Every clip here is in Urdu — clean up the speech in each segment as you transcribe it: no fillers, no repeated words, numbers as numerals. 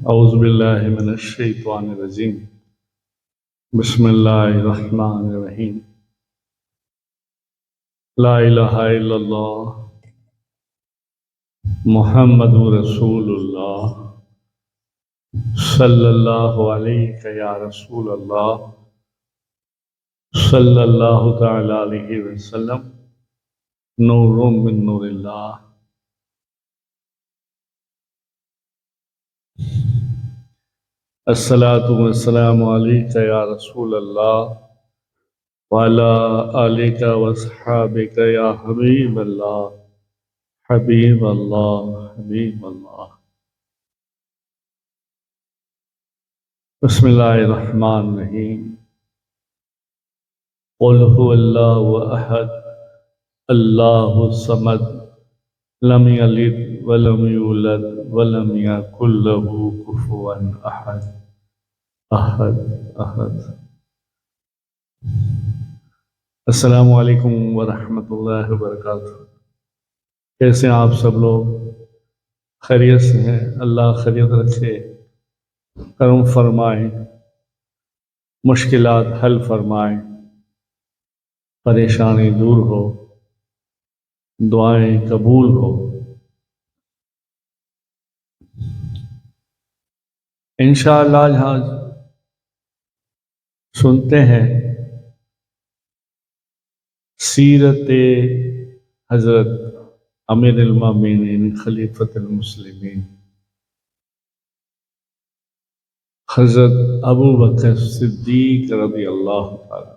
اعوذ باللہ من الشیطان الرجیم بسم اللہ الرحمن الرحیم لا الہ الا اللہ محمد رسول اللہ صلی اللہ علیہ یا رسول اللہ صلی اللہ تعالی علیہ وسلم نور من نور اللہ۔ الصلاۃ والسلام علیک یا رسول اللہ وعلی آلک واصحابک یا حبیب اللہ حبیب اللہ حبیب اللہ۔ بسم اللہ الرحمن الرحیم۔ قل هو اللہ احد اللہ الصمد لم یلد ولم یولد ولم یکن له کفوا احد احد احد۔ السلام علیکم ورحمۃ اللہ وبرکاتہ۔ کیسے ہیں آپ سب لوگ؟ خیریت سے ہیں؟ اللہ خیریت رکھے، کرم فرمائیں، مشکلات حل فرمائیں، پریشانی دور ہو، دعائیں قبول ہو۔ انشاءاللہ آج سنتے ہیں سیرت حضرت امیر المومنین خلیفۃ المسلمین حضرت ابو بکر صدیق رضی اللہ تعالی۔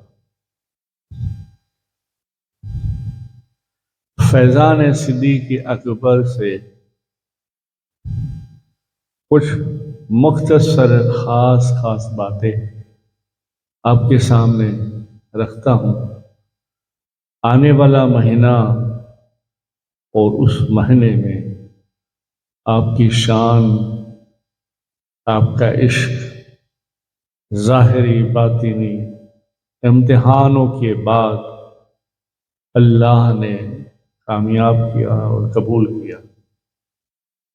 فیضان صدیق اکبر سے کچھ مختصر خاص باتیں آپ کے سامنے رکھتا ہوں۔ آنے والا مہینہ اور اس مہینے میں آپ کی شان، آپ کا عشق ظاہری باطنی امتحانوں کے بعد اللہ نے کامیاب کیا اور قبول کیا۔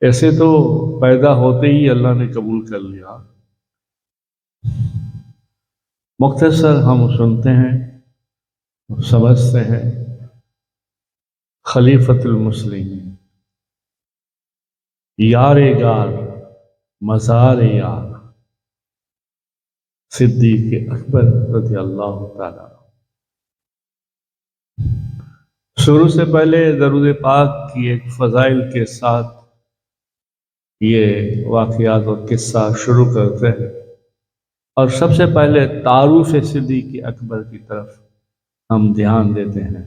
ایسے تو پیدا ہوتے ہی اللہ نے قبول کر لیا۔ مختصر ہم سنتے ہیں، سمجھتے ہیں۔ خلیفۃ المسلمین، یار گار مزار یار، صدیق اکبر رضی اللہ تعالی۔ شروع سے پہلے درود پاک کی ایک فضائل کے ساتھ یہ واقعات اور قصہ شروع کرتے ہیں، اور سب سے پہلے تعارف صدیق اکبر کی طرف ہم دھیان دیتے ہیں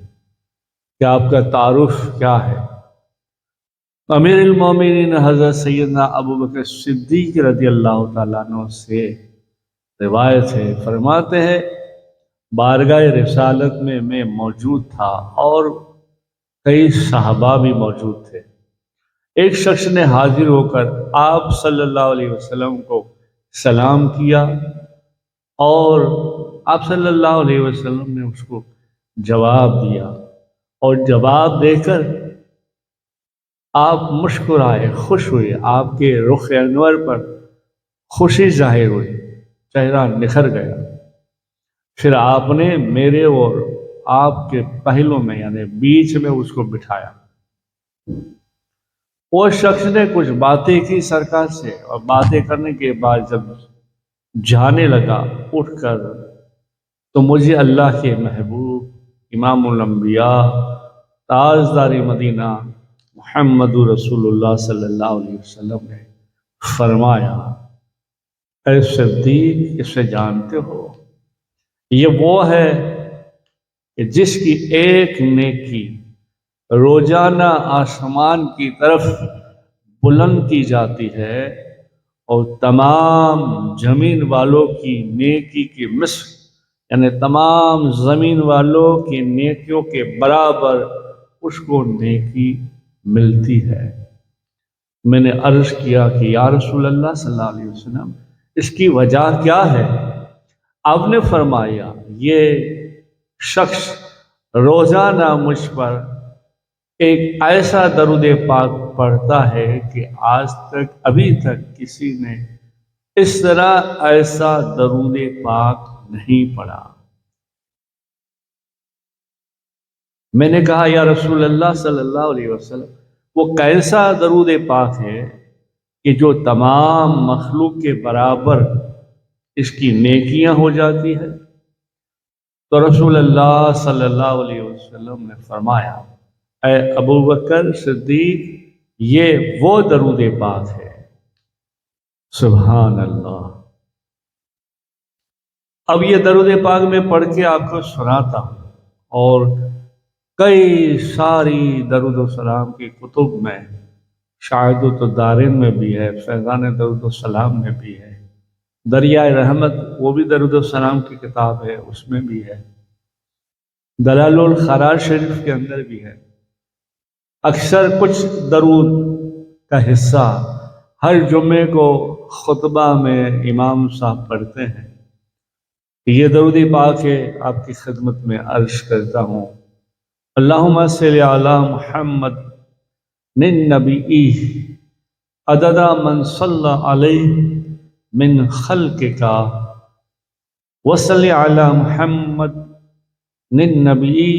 کہ آپ کا تعارف کیا ہے۔ امیر المومنین حضرت سیدنا ابو بکر صدیق رضی اللہ تعالیٰ عنہ سے روایت ہے، فرماتے ہیں بارگاہ رسالت میں میں موجود تھا اور کئی صحابہ بھی موجود تھے۔ ایک شخص نے حاضر ہو کر آپ صلی اللہ علیہ وسلم کو سلام کیا اور آپ صلی اللہ علیہ وسلم نے اس کو جواب دیا، اور جواب دے کر آپ مسکرائے، خوش ہوئے، آپ کے رخ انور پر خوشی ظاہر ہوئی، چہرہ نکھر گیا۔ پھر آپ نے میرے اور آپ کے پہلوں میں یعنی بیچ میں اس کو بٹھایا۔ وہ شخص نے کچھ باتیں کی سرکار سے، اور باتیں کرنے کے بعد جب جانے لگا اٹھ کر، تو مجھے اللہ کے محبوب امام الانبیاء تاجدار مدینہ محمد رسول اللہ صلی اللہ علیہ وسلم نے فرمایا، اے صدیق، اسے جانتے ہو؟ یہ وہ ہے کہ جس کی ایک نیکی روزانہ آسمان کی طرف بلند کی جاتی ہے اور تمام زمین والوں کی نیکی کی مثل، یعنی تمام زمین والوں کی نیکیوں کے برابر اس کو نیکی ملتی ہے۔ میں نے عرض کیا کہ یا رسول اللہ صلی اللہ علیہ وسلم، اس کی وجہ کیا ہے؟ آپ نے فرمایا، یہ شخص روزانہ مجھ پر ایک ایسا درود پاک پڑھتا ہے کہ آج تک ابھی تک کسی نے اس طرح ایسا درود پاک نہیں پڑھا۔ میں نے کہا یا رسول اللہ صلی اللہ علیہ وسلم، وہ کیسا درود پاک ہے کہ جو تمام مخلوق کے برابر اس کی نیکیاں ہو جاتی ہے؟ تو رسول اللہ صلی اللہ علیہ وسلم نے فرمایا، اے ابو بکر صدیق، یہ وہ درود پاک ہے۔ سبحان اللہ۔ اب یہ درود پاک میں پڑھ کے آپ کو سناتا ہوں، اور کئی ساری درود و سلام کی کتب میں، شہادت الدارین میں بھی ہے، فیضان درود و سلام میں بھی ہے، دریائے رحمت وہ بھی درود و سلام کی کتاب ہے، اس میں بھی ہے، دلال الخراج شریف کے اندر بھی ہے۔ اکثر کچھ درود کا حصہ ہر جمعے کو خطبہ میں امام صاحب پڑھتے ہیں۔ یہ درود پاک ہے، آپ کی خدمت میں عرض کرتا ہوں۔ اللہم صلی علی محمد من نبی عدد من صلی علیہ من خلقک، وصلی علی محمد من نبی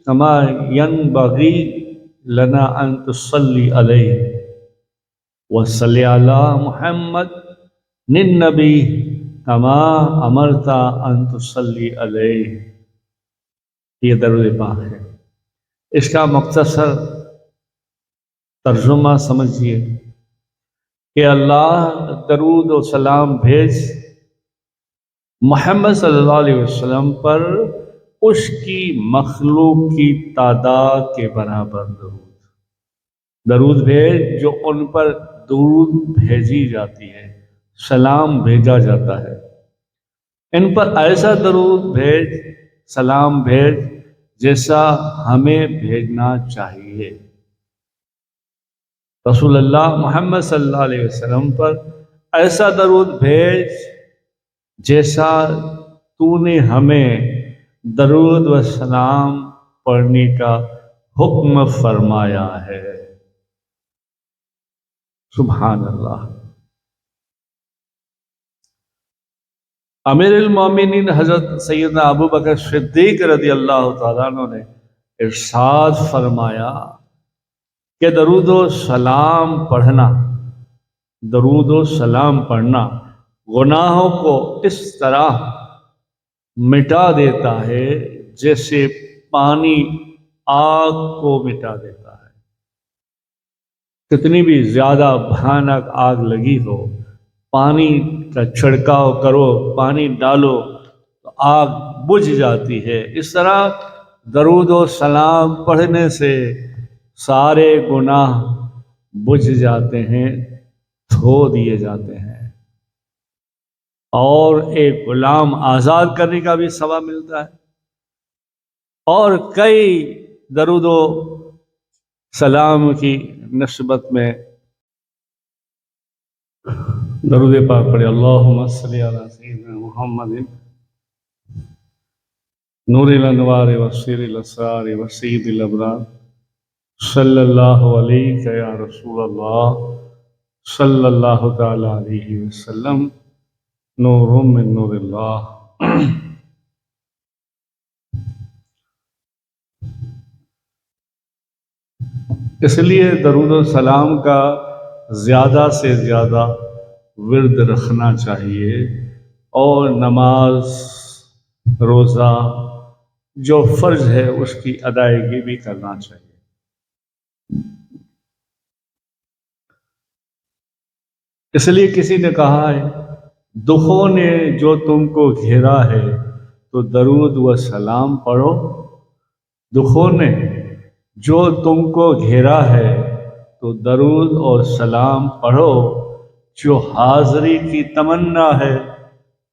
کما ینبغی لنا ان تصلی علیہ، وصلی علی محمد من نبی کما امرتا ان تصلی علیہ۔ یہ درود پاک ہے۔ اس کا مختصر ترجمہ سمجھیے کہ اللہ درود و سلام بھیج محمد صلی اللہ علیہ وسلم پر اس کی مخلوق کی تعداد کے برابر درود بھیج، جو ان پر درود بھیجی جاتی ہے، سلام بھیجا جاتا ہے، ان پر ایسا درود بھیج، سلام بھیج جیسا ہمیں بھیجنا چاہیے۔ رسول اللہ محمد صلی اللہ علیہ وسلم پر ایسا درود بھیج جیسا تو نے ہمیں درود و سلام پڑھنے کا حکم فرمایا ہے۔ سبحان اللہ۔ امیر المومنین حضرت سیدنا ابو بکر صدیق رضی اللہ تعالیٰ عنہ نے ارشاد فرمایا کہ درود و سلام پڑھنا، درود و سلام پڑھنا گناہوں کو اس طرح مٹا دیتا ہے جیسے پانی آگ کو مٹا دیتا ہے۔ کتنی بھی زیادہ بھیانک آگ لگی ہو، پانی کا چھڑکاؤ کرو، پانی ڈالو تو آگ بجھ جاتی ہے۔ اس طرح درود و سلام پڑھنے سے سارے گناہ بجھ جاتے ہیں، دھو دیے جاتے ہیں، اور ایک غلام آزاد کرنے کا بھی ثواب ملتا ہے۔ اور کئی درود و سلام کی نسبت میں درود پاک پڑھے، اللہم صلی علی سیدنا محمد نور الانوار وسیر الاسرار وسید الابرار صلی اللہ علیہ یا رسول اللہ صلی اللہ تعالی علیہ وسلم، نور من نور اللہ۔ اس لیے درود و سلام کا زیادہ سے زیادہ ورد رکھنا چاہیے، اور نماز، روزہ جو فرض ہے اس کی ادائیگی بھی کرنا چاہیے۔ اس لیے کسی نے کہا ہے، دکھوں نے جو تم کو گھیرا ہے تو درود و سلام پڑھو۔ دکھوں نے جو تم کو گھیرا ہے تو درود اور سلام پڑھو۔ جو حاضری کی تمنا ہے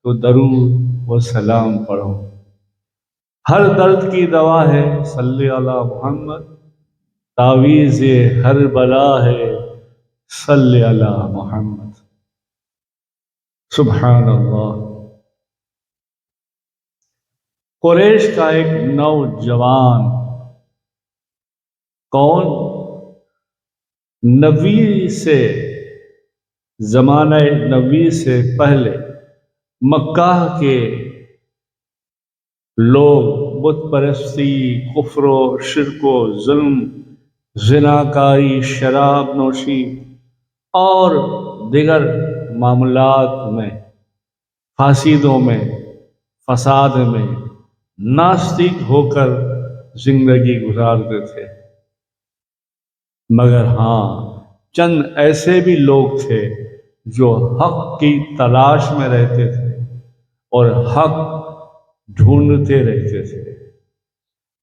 تو درود و سلام پڑھو۔ ہر درد کی دوا ہے صلی علی محمد، تعویذ ہر بلا ہے صلی علی محمد۔ سبحان اللہ۔ قریش کا ایک نوجوان کون؟ نبی سے، زمانہ نبی سے پہلے مکہ کے لوگ بت پرستی، کفر و شرک و ظلم، زناکاری، شراب نوشی اور دیگر معاملات میں، فاسدوں میں، فساد میں ناستک ہو کر زندگی گزارتے تھے۔ مگر ہاں، چند ایسے بھی لوگ تھے جو حق کی تلاش میں رہتے تھے اور حق ڈھونڈتے رہتے تھے۔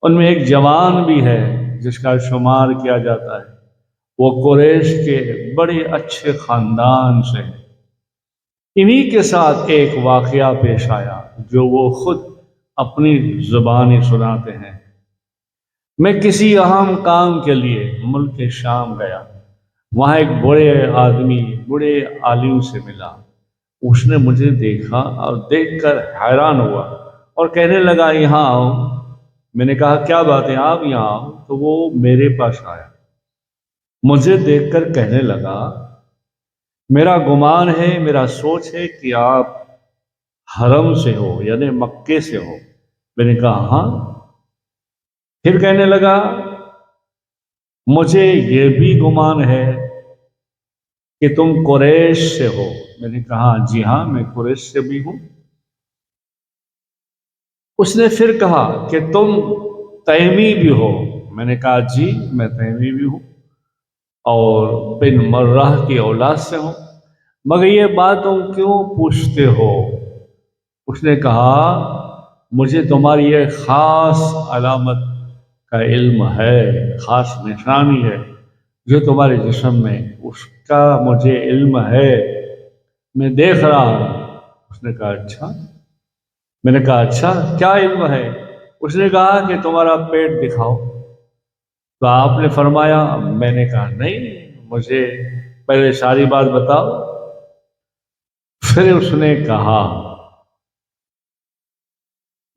ان میں ایک جوان بھی ہے جس کا شمار کیا جاتا ہے، وہ قریش کے بڑے اچھے خاندان سے ہے۔ انہی کے ساتھ ایک واقعہ پیش آیا جو وہ خود اپنی زبانی سناتے ہیں۔ میں کسی اہم کام کے لیے ملک شام گیا، وہاں ایک بڑے آدمی، بڑے عالم سے ملا۔ اس نے مجھے دیکھا اور دیکھ کر حیران ہوا اور کہنے لگا یہاں آؤ۔ میں نے کہا کیا بات ہے، آپ یہاں آؤ۔ تو وہ میرے پاس آیا، مجھے دیکھ کر کہنے لگا میرا گمان ہے، میرا سوچ ہے کہ آپ حرم سے ہو، یعنی مکے سے ہو۔ میں نے کہا ہاں۔ پھر کہنے لگا مجھے یہ بھی گمان ہے کہ تم قریش سے ہو۔ میں نے کہا جی ہاں، میں قریش سے بھی ہوں۔ اس نے پھر کہا کہ تم تیمی بھی ہو۔ میں نے کہا جی میں تیمی بھی ہوں اور بن مرہ کی اولاد سے ہوں، مگر یہ بات تم کیوں پوچھتے ہو؟ اس نے کہا مجھے تمہاری ایک خاص علامت کا علم ہے، خاص نشانی ہے جو تمہارے جسم میں، اس کا مجھے علم ہے، میں دیکھ رہا ہوں۔ اس نے کہا اچھا۔ میں نے کہا اچھا کیا علم ہے؟ اس نے کہا کہ تمہارا پیٹ دکھاؤ۔ تو آپ نے فرمایا، میں نے کہا نہیں، مجھے پہلے ساری بات بتاؤ۔ پھر اس نے کہا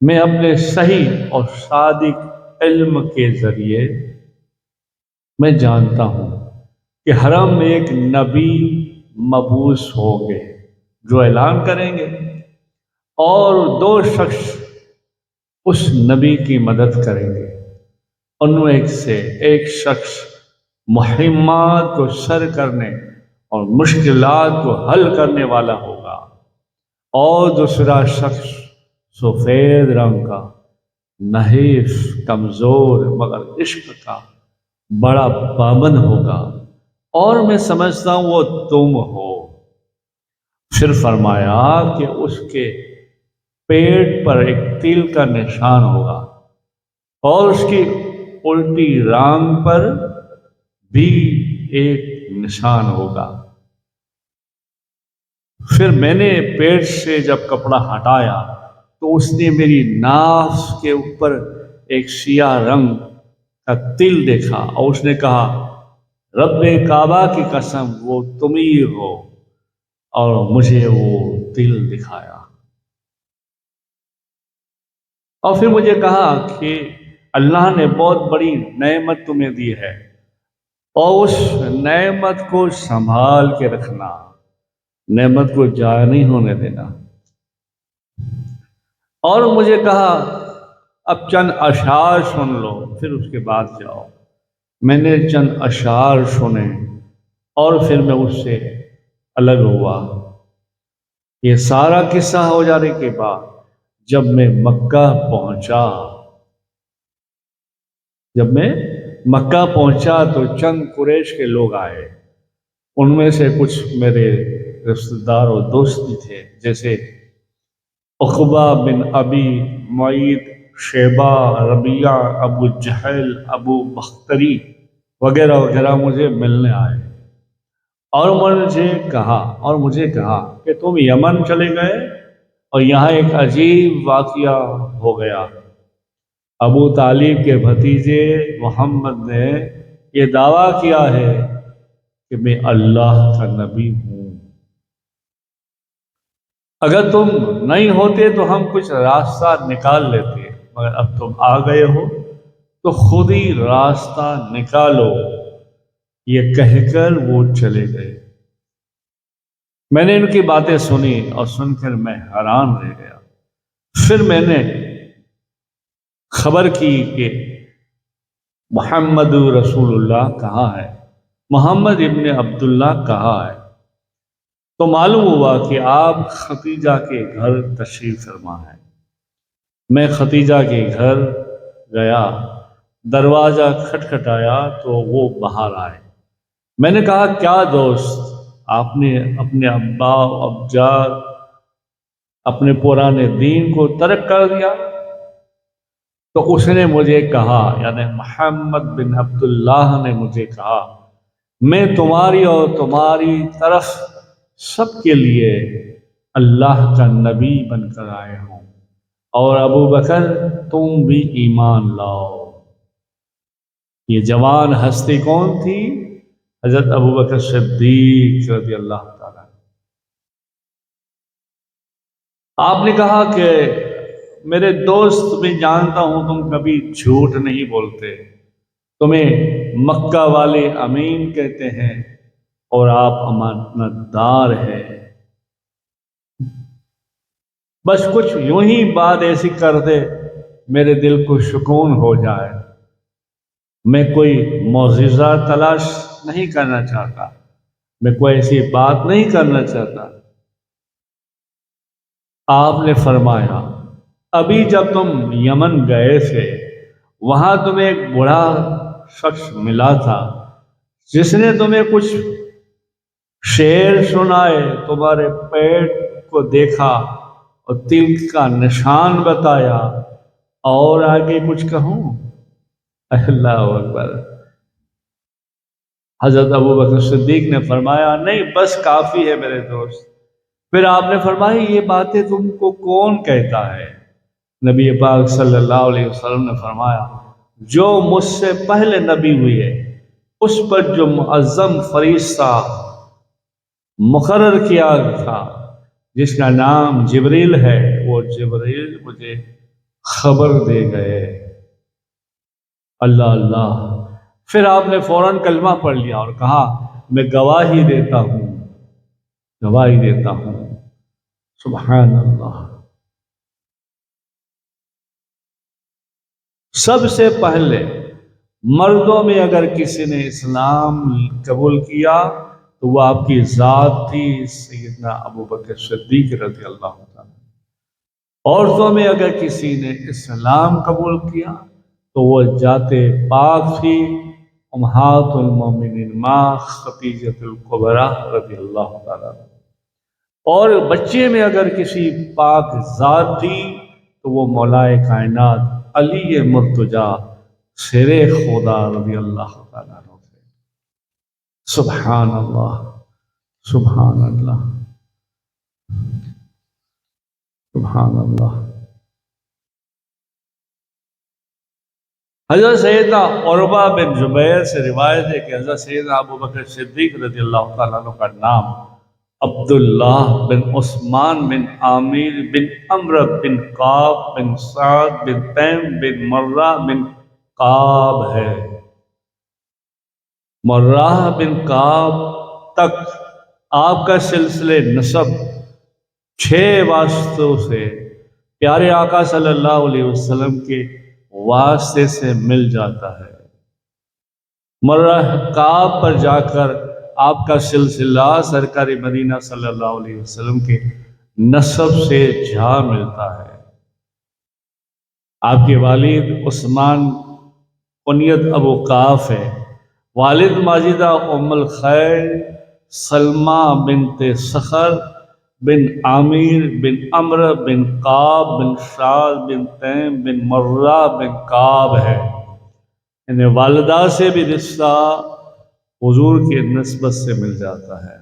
میں اپنے صحیح اور صادق علم کے ذریعے میں جانتا ہوں کہ حرم میں ایک نبی مبعوث ہوں گے جو اعلان کریں گے، اور دو شخص اس نبی کی مدد کریں گے۔ ان میں سے ایک شخص مہمات کو سر کرنے اور مشکلات کو حل کرنے والا ہوگا، اور دوسرا شخص سفید رنگ کا، نحیف، کمزور مگر عشق کا بڑا پابند ہوگا، اور میں سمجھتا ہوں وہ تم ہو۔ پھر فرمایا کہ اس کے پیٹ پر ایک تیل کا نشان ہوگا، اور اس کی الٹی رانگ پر بھی ایک نشان ہوگا۔ پھر میں نے پیٹ سے جب کپڑا ہٹایا تو اس نے میری ناف کے اوپر ایک سیاہ رنگ کا تل دیکھا، اور اس نے کہا رب کعبہ کی قسم وہ تم ہی ہو، اور مجھے وہ تل دکھایا۔ اور پھر مجھے کہا کہ اللہ نے بہت بڑی نعمت تمہیں دی ہے، اور اس نعمت کو سنبھال کے رکھنا، نعمت کو ضائع نہیں ہونے دینا۔ اور مجھے کہا اب چند اشعار سن لو، پھر اس کے بعد جاؤ۔ میں نے چند اشعار سنے اور پھر میں اس سے الگ ہوا۔ یہ سارا قصہ ہو جانے کے بعد جب میں مکہ پہنچا تو چند قریش کے لوگ آئے۔ ان میں سے کچھ میرے رشتہ دار اور دوست بھی تھے، جیسے عقبہ بن ابی معیط، شیبہ، ربیعہ، ابو جہل، ابو بختری وغیرہ وغیرہ مجھے ملنے آئے، اور مجھے کہا کہ تم یمن چلے گئے اور یہاں ایک عجیب واقعہ ہو گیا۔ ابو طالب کے بھتیجے محمد نے یہ دعویٰ کیا ہے کہ میں اللہ کا نبی ہوں۔ اگر تم نہیں ہوتے تو ہم کچھ راستہ نکال لیتے، مگر اب تم آ گئے ہو تو خود ہی راستہ نکالو، یہ کہہ کر وہ چلے گئے۔ میں نے ان کی باتیں سنی اور سن کر میں حیران رہ گیا۔ پھر میں نے خبر کی کہ محمد رسول اللہ کہاں ہے، محمد ابن عبداللہ کہاں ہے؟ تو معلوم ہوا کہ آپ ختیجہ کے گھر تشریف فرما ہے۔ میں ختیجہ کے گھر گیا، دروازہ کھٹکھٹایا تو وہ باہر آئے۔ میں نے کہا کیا دوست، آپ نے اپنے ابا و ابجاد، اپنے پرانے دین کو ترک کر دیا؟ تو اس نے مجھے کہا، یعنی محمد بن عبداللہ نے مجھے کہا، میں تمہاری اور تمہاری طرف سب کے لیے اللہ کا نبی بن کر آیا ہوں، اور ابو بکر تم بھی ایمان لاؤ۔ یہ جوان ہستی کون تھی؟ حضرت ابو بکر صدیق رضی اللہ تعالیٰ۔ آپ نے کہا کہ میرے دوست، میں جانتا ہوں تم کبھی جھوٹ نہیں بولتے، تمہیں مکہ والے امین کہتے ہیں اور آپ امانت دار ہیں۔ بس کچھ یوں ہی بات ایسی کر دے میرے دل کو سکون ہو جائے۔ میں کوئی معجزہ تلاش نہیں کرنا چاہتا، میں کوئی ایسی بات نہیں کرنا چاہتا۔ آپ نے فرمایا، ابھی جب تم یمن گئے تھے وہاں تمہیں ایک بوڑھا شخص ملا تھا جس نے تمہیں کچھ شعر سنائے، تمہارے پیٹ کو دیکھا اور تل کا نشان بتایا، اور آگے کچھ کہوں؟ اللہ اکبر۔ حضرت ابو بکر صدیق نے فرمایا، نہیں بس کافی ہے میرے دوست۔ پھر آپ نے فرمایا، یہ باتیں تم کو کون کہتا ہے؟ نبی پاک صلی اللہ علیہ وسلم نے فرمایا، جو مجھ سے پہلے نبی ہوئے اس پر جو معظم فرشتہ مقرر کیا تھا جس کا نام جبریل ہے، وہ جبریل مجھے خبر دے گئے۔ اللہ اللہ۔ پھر آپ نے فوراً کلمہ پڑھ لیا اور کہا، میں گواہی دیتا ہوں، گواہی دیتا ہوں۔ سبحان اللہ۔ سب سے پہلے مردوں میں اگر کسی نے اسلام قبول کیا تو وہ آپ کی ذات تھی، سیدنا ابو بکر صدیق رضی اللہ عنہ۔ عورتوں میں اگر کسی نے اسلام قبول کیا تو وہ ذات پاک تھی، امہات المومنین ماں خدیجہ الکبریٰ رضی اللہ تعالیٰ۔ اور بچے میں اگر کسی پاک ذات تھی تو وہ مولائے کائنات علی مرتضیٰ شیر خدا رضی اللہ تعالیٰ عنہ تھے۔ سبحان اللہ، سبحان اللہ، سبحان اللہ۔ حضرت سیدنا عروہ بن زبیر سے روایت ہے کہ حضرت سیدنا ابو بکر صدیق رضی اللہ تعالیٰ عنہ کا نام عبداللہ بن عثمان بن عامر بن عمرو بن کعب بن سعد بن تیم بن مرہ بن کعب ہے۔ مرہ بن کعب تک آپ کا سلسلے نسب 6 واسطوں سے پیارے آقا صلی اللہ علیہ وسلم کے واسطے سے مل جاتا ہے۔ مرہ کعب پر جا کر آپ کا سلسلہ سرکار مدینہ صلی اللہ علیہ وسلم کے نسب سے جا ملتا ہے۔ آپ کے والد عثمان کنیت ابو قاف ہے، والد ماجدہ ام الخیر سلمہ بنت صخر بن عامر بن عمرو بن کعب بن سعد بن تیم بن مرہ بن کعب ہے۔ انہیں والدہ سے بھی رشتہ حضور کی نسبت سے مل جاتا ہے،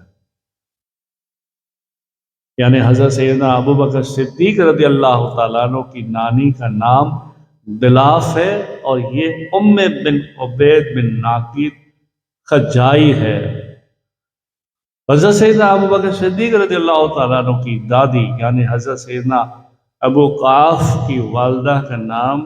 یعنی حضرت سیدنا ابو بکر صدیق رضی اللہ تعالیٰ عنہ کی نانی کا نام بلاف ہے، اور یہ ام بن عبید بن ناقید خجائی ہے۔ حضرت سیدنا ابو بکر صدیق رضی اللہ تعالیٰ عنہ کی دادی یعنی حضرت سیدنا ابو قاف کی والدہ کا نام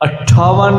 58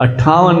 58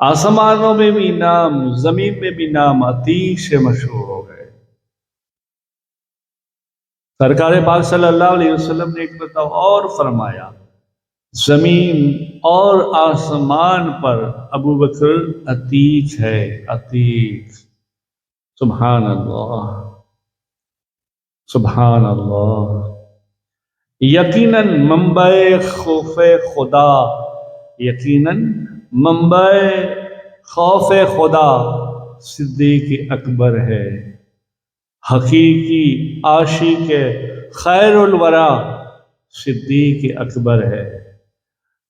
آسمانوں میں بھی نام، زمین میں بھی نام عتیق سے مشہور ہو گئے۔ سرکار پاک صلی اللہ علیہ وسلم نے ایک مرتبہ اور فرمایا، زمین اور آسمان پر ابو بکر عتیق ہے، عتیق۔ سبحان اللہ، سبحان اللہ۔ یقیناً منبع خوف خدا، یقیناً منبع خوف خدا صدیق اکبر ہے، حقیقی عاشق خیر الورا صدیق اکبر ہے،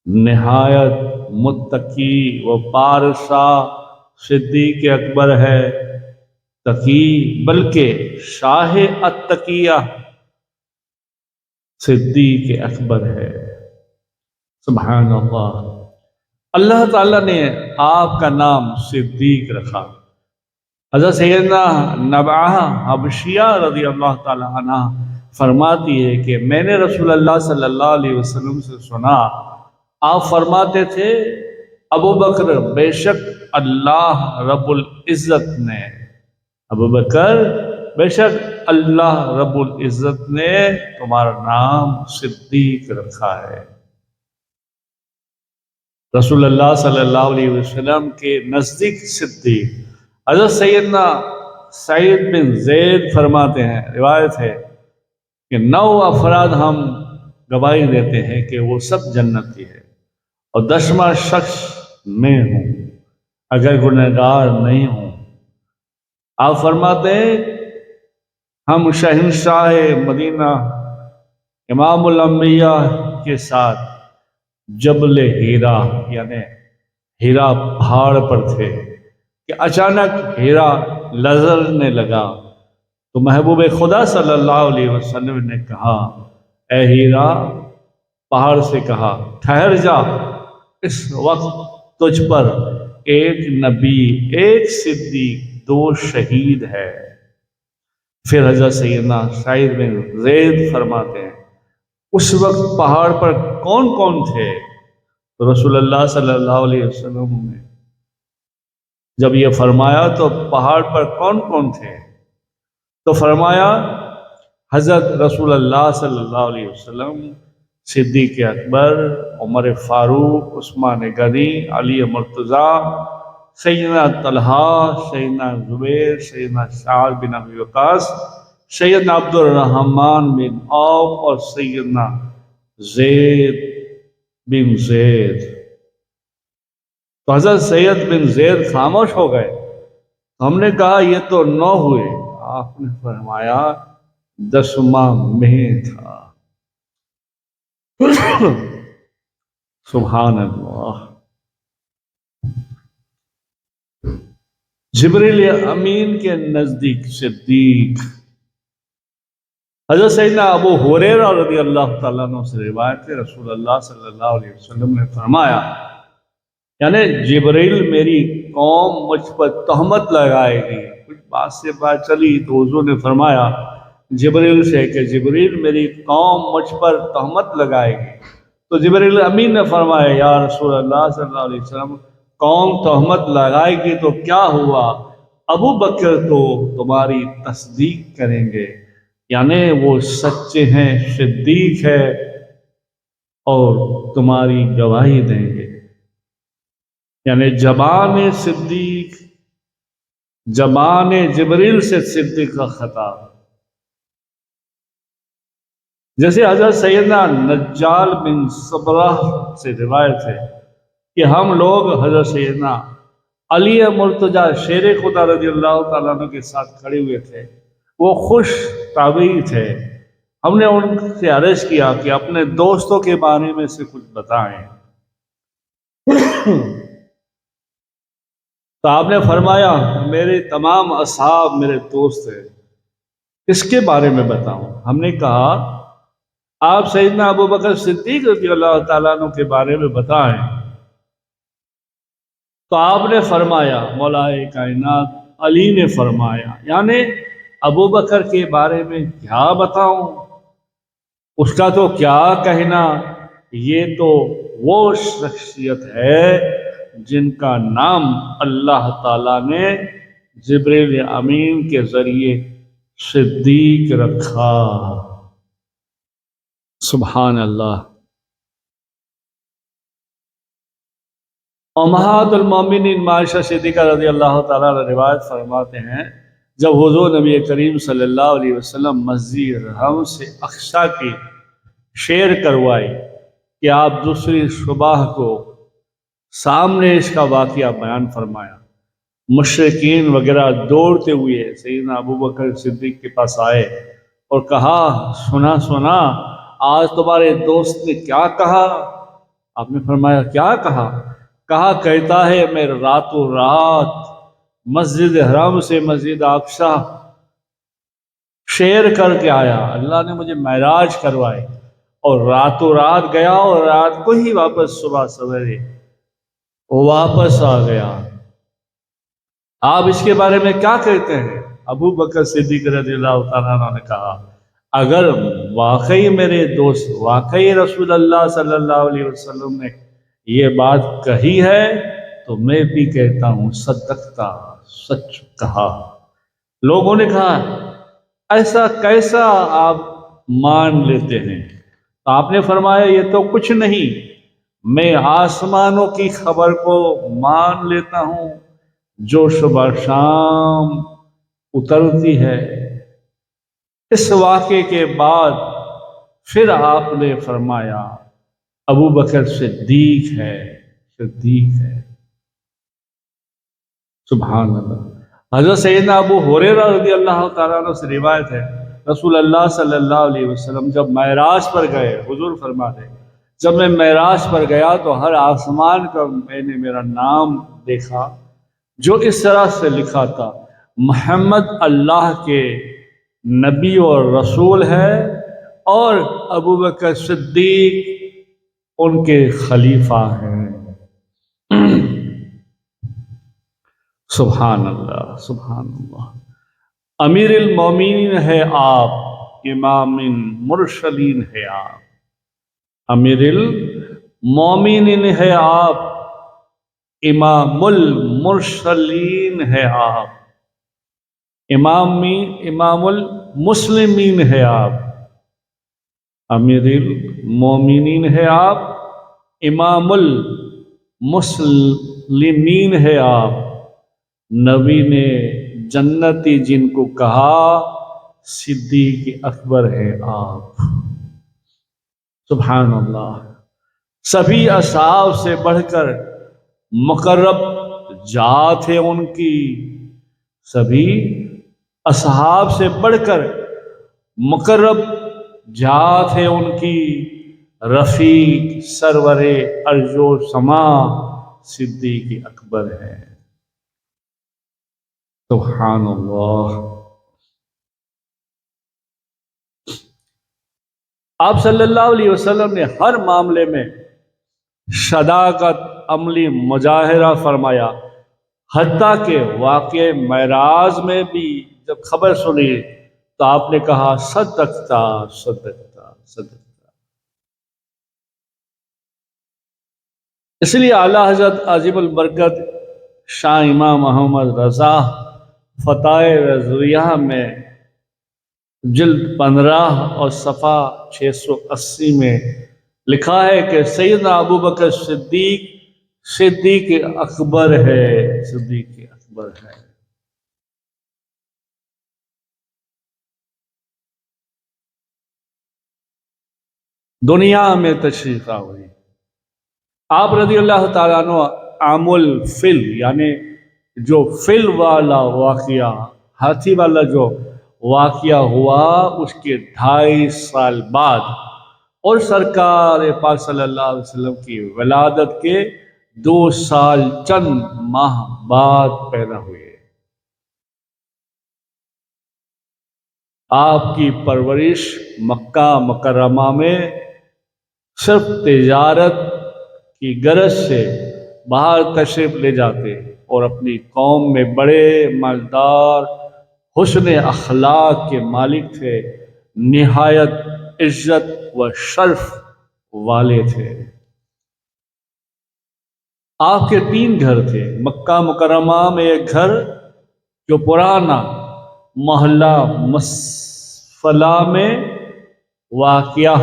نہایت متقی و پارسا صدیق اکبر ہے، تقی بلکہ شاہ التقیہ صدیق اکبر ہے۔ سبحان اللہ۔ اللہ تعالیٰ نے آپ کا نام صدیق رکھا۔ حضرت سیدنا نبعہ حبشیہ رضی اللہ تعالیٰ عنہ فرماتی ہے کہ میں نے رسول اللہ صلی اللہ علیہ وسلم سے سنا، آپ فرماتے تھے، ابو بکر بے شک اللہ رب العزت نے، ابو بکر بے شک اللہ رب العزت نے تمہارا نام صدیق رکھا ہے۔ رسول اللہ صلی اللہ علیہ وسلم کے نزدیک صدیق۔ حضرت سیدنا سعید بن زید فرماتے ہیں، روایت ہے کہ 9 افراد ہم گواہی دیتے ہیں کہ وہ سب جنتی ہے، اور 10واں شخص میں ہوں اگر گنہگار نہیں ہوں۔ آپ فرماتے ہیں، ہم شہنشاہ مدینہ امام الانبیاء کے ساتھ جبل ہیرا یعنی ہیرا پہاڑ پر تھے کہ اچانک ہیرا لرزنے لگا، تو محبوب خدا صلی اللہ علیہ وسلم نے کہا، اے ہیرا، پہاڑ سے کہا، ٹھہر جا، اس وقت تجھ پر ایک نبی، ایک صدیق، 2 شہید ہے۔ پھر حضرت سیدنا سعید بن زید فرماتے ہیں، اس وقت پہاڑ پر کون کون تھے؟ تو رسول اللہ صلی اللہ علیہ وسلم نے جب یہ فرمایا تو پہاڑ پر کون کون تھے؟ تو فرمایا، حضرت رسول اللہ صلی اللہ علیہ وسلم، صدیق اکبر، عمر فاروق، عثمان غنی، علی مرتضیٰ، سیدنا طلحہ، سیدنا زبیر، سیدنا سعد بن ابی وقاص، سیدنا عبد الرحمن بن عوف اور سیدنا زید بن زید۔ تو حضرت سید بن زید خاموش ہو گئے۔ ہم نے کہا یہ تو 9 ہوئے۔ آپ نے فرمایا 10واں میں تھا۔ سبحان اللہ۔ جبریل امین کے نزدیک صدیق۔ حضرت سیدنا ابو ہریرہ رضی اللہ تعالیٰ عنہ سے روایت ہے، رسول اللہ صلی اللہ علیہ وسلم نے فرمایا، یعنی جبریل میری قوم مجھ پر تہمت لگائے گی۔ کچھ بات سے بات چلی تو حضور نے فرمایا جبریل سے کہ جبریل میری قوم مجھ پر تہمت لگائے گی۔ تو جبریل امین نے فرمایا، یا رسول اللہ صلی اللہ علیہ وسلم، قوم تہمت لگائے گی تو کیا ہوا؟ ابو بکر تو تمہاری تصدیق کریں گے، یعنی وہ سچے ہیں، صدیق ہے، اور تمہاری گواہی دیں گے۔ یعنی زبان صدیق، زبان جبریل سے صدیق کا خطاب۔ جیسے حضرت سیدنا نجال بن صبرہ سے روایت ہے کہ ہم لوگ حضرت سیدنا علی مرتضیٰ شیر خدا رضی اللہ تعالیٰ عنہ کے ساتھ کھڑے ہوئے تھے، وہ خوش طبع تھے۔ ہم نے ان سے عرض کیا کہ اپنے دوستوں کے بارے میں سے کچھ بتائیں۔ تو آپ نے فرمایا، میرے تمام اصحاب میرے دوست ہیں، اس کے بارے میں بتاؤں؟ ہم نے کہا، آپ سیدنا ابو بکر صدیق رضی اللہ تعالیٰ عنہ کے بارے میں بتائیں۔ تو آپ نے فرمایا، مولا کائنات علی نے فرمایا، یعنی ابو بکر کے بارے میں کیا بتاؤں، اس کا تو کیا کہنا، یہ تو وہ شخصیت ہے جن کا نام اللہ تعالیٰ نے جبریل امین کے ذریعے صدیق رکھا۔ سبحان اللہ۔ امہات المومنین عائشہ صدیقہ رضی اللہ تعالیٰ عنہ روایت فرماتے ہیں، جب حضور نبی کریم صلی اللہ علیہ وسلم مسجد حرم سے اقصیٰ کی سیر کروائی کہ آپ دوسری صبح کو سامنے اس کا واقعہ بیان فرمایا، مشرکین وغیرہ دوڑتے ہوئے سیدنا ابوبکر صدیق کے پاس آئے اور کہا، سنا آج تمہارے دوست نے کیا کہا؟ آپ نے فرمایا، کیا کہا؟ کہتا ہے میں راتوں رات مسجد حرم سے مسجد اقصیٰ سیر کر کے آیا، اللہ نے مجھے معراج کروائے اور راتوں رات گیا اور رات کو ہی واپس صبح سویرے واپس آ گیا۔ آپ اس کے بارے میں کیا کہتے ہیں؟ ابو بکر صدیق رضی اللہ تعالیٰ عنہ نے کہا، اگر واقعی میرے دوست، واقعی رسول اللہ صلی اللہ علیہ وسلم نے یہ بات کہی ہے تو میں بھی کہتا ہوں صدقتا، سچ کہا۔ لوگوں نے کہا، ایسا کیسا آپ مان لیتے ہیں؟ تو آپ نے فرمایا، یہ تو کچھ نہیں، میں آسمانوں کی خبر کو مان لیتا ہوں جو صبح شام اترتی ہے۔ اس واقعے کے بعد پھر آپ نے فرمایا، ابو بکر صدیق ہے۔ سبحان اللہ۔ حضرت سیدنا ابو ہریرہ رضی اللہ تعالیٰ عنہ سے روایت ہے، رسول اللہ صلی اللہ علیہ وسلم جب معراج پر گئے، حضور فرماتے ہیں، جب میں معراج پر گیا تو ہر آسمان کا میں نے میرا نام دیکھا جو اس طرح سے لکھا تھا، محمد اللہ کے نبی اور رسول ہے اور ابو بکر صدیق ان کے خلیفہ ہیں۔ سبحان اللہ، سبحان اللہ۔ امیر المومنین ہے آپ، امام مرسلین ہے آپ۔ امیر المومنین ہے آپ، امام المرسلین ہے آپ، امام المسلمین ہے آپ۔ امیر المومنین ہے آپ، امام المسلمین ہے آپ۔ نبی نے جنتی جن کو کہا، صدیق اکبر ہے آپ۔ سبحان اللہ۔ سبھی اصحاب سے بڑھ کر مقرب ذات ہے ان کی، سبھی اصحاب سے بڑھ کر مقرب ذات ہے ان کی، رفیق سرور ارض و سما صدیق اکبر ہے۔ سبحان اللہ۔ آپ صلی اللہ علیہ وسلم نے ہر معاملے میں صداقت عملی مظاہرہ فرمایا، حتیٰ کہ واقع معراج میں بھی جب خبر سنی تو آپ نے کہا، صدقتا صدقتا صدقتا۔ اس لیے اعلیٰ حضرت عظیم البرکت شاہ امام محمد رضا فتح رضویہ میں جلد 15 اور صفحہ 680 میں لکھا ہے کہ سیدنا ابو بکر صدیق اکبر ہے، صدیق اکبر ہے۔ دنیا میں تشریف آوری، آپ رضی اللہ تعالیٰ عنہ عام الفل، یعنی جو فل والا واقعہ، ہاتھی والا جو واقعہ ہوا، اس کے 2.5 سال بعد اور سرکار پاک صلی اللہ علیہ وسلم کی ولادت کے 2 سال چند ماہ بعد پیدا ہوئے۔ آپ کی پرورش مکہ مکرمہ میں صرف تجارت کی غرض سے باہر تشریف لے جاتے اور اپنی قوم میں بڑے مالدار حسن اخلاق کے مالک تھے، نہایت عزت و شرف والے تھے۔ آپ کے 3 گھر تھے۔ مکہ مکرمہ میں ایک گھر جو پرانا محلہ مسفلہ میں واقعہ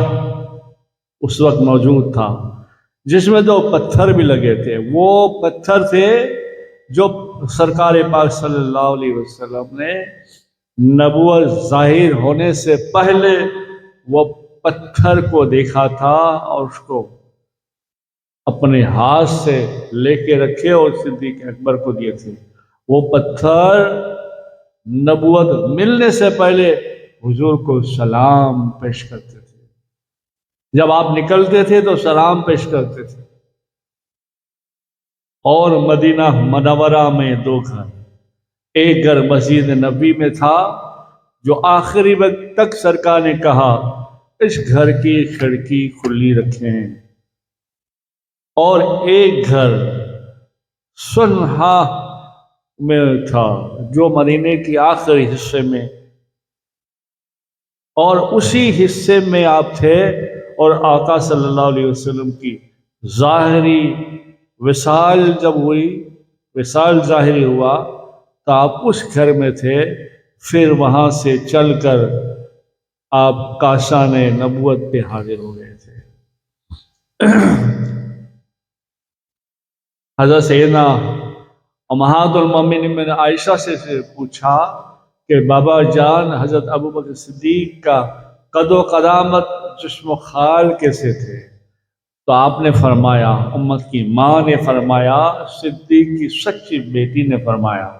اس وقت موجود تھا، جس میں 2 پتھر بھی لگے تھے۔ وہ پتھر تھے جو سرکار پاک صلی اللہ علیہ وسلم نے نبوت ظاہر ہونے سے پہلے وہ پتھر کو دیکھا تھا اور اس کو اپنے ہاتھ سے لے کے رکھے اور صدیق اکبر کو دیے تھے۔ وہ پتھر نبوت ملنے سے پہلے حضور کو سلام پیش کرتے تھے۔ جب آپ نکلتے تھے تو سلام پیش کرتے تھے۔ اور مدینہ منورہ میں 2 گھر، ایک گھر مسجد نبی میں تھا جو آخری وقت تک سرکار نے کہا اس گھر کی کھڑکی کھلی رکھیں، اور ایک گھر سنہا میں تھا جو مدینے کے آخری حصے میں، اور اسی حصے میں آپ تھے، اور آقا صلی اللہ علیہ وسلم کی ظاہری وصال جب ہوئی، وصال ظاہری ہوا تو آپ اس گھر میں تھے۔ پھر وہاں سے چل کر آپ کاشان نبوت پہ حاضر ہو گئے تھے۔ حضرت سیدنا امہات المومنین میں نے عائشہ سے پوچھا کہ بابا جان حضرت ابوبکر صدیق کا قد و قدامت جسم و خال کیسے تھے؟ تو آپ نے فرمایا، امت کی ماں نے فرمایا، صدیق کی سچی بیٹی نے فرمایا،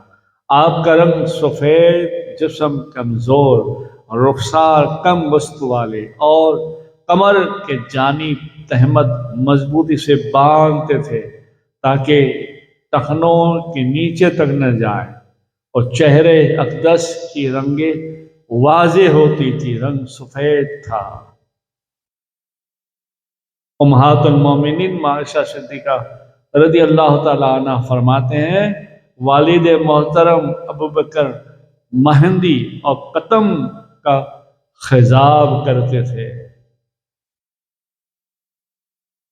آپ کا رنگ سفید، جسم کمزور، رخسار کم وسط والے، اور کمر کے جانب تہمت مضبوطی سے باندھتے تھے تاکہ ٹخنوں کے نیچے تک نہ جائے، اور چہرے اقدس کی رنگیں واضح ہوتی تھی، رنگ سفید تھا۔ امہات المومنین عائشہ صدیقہ رضی اللہ تعالی عنہ فرماتے ہیں، والد محترم ابوبکر مہندی اور قطم کا خضاب کرتے تھے،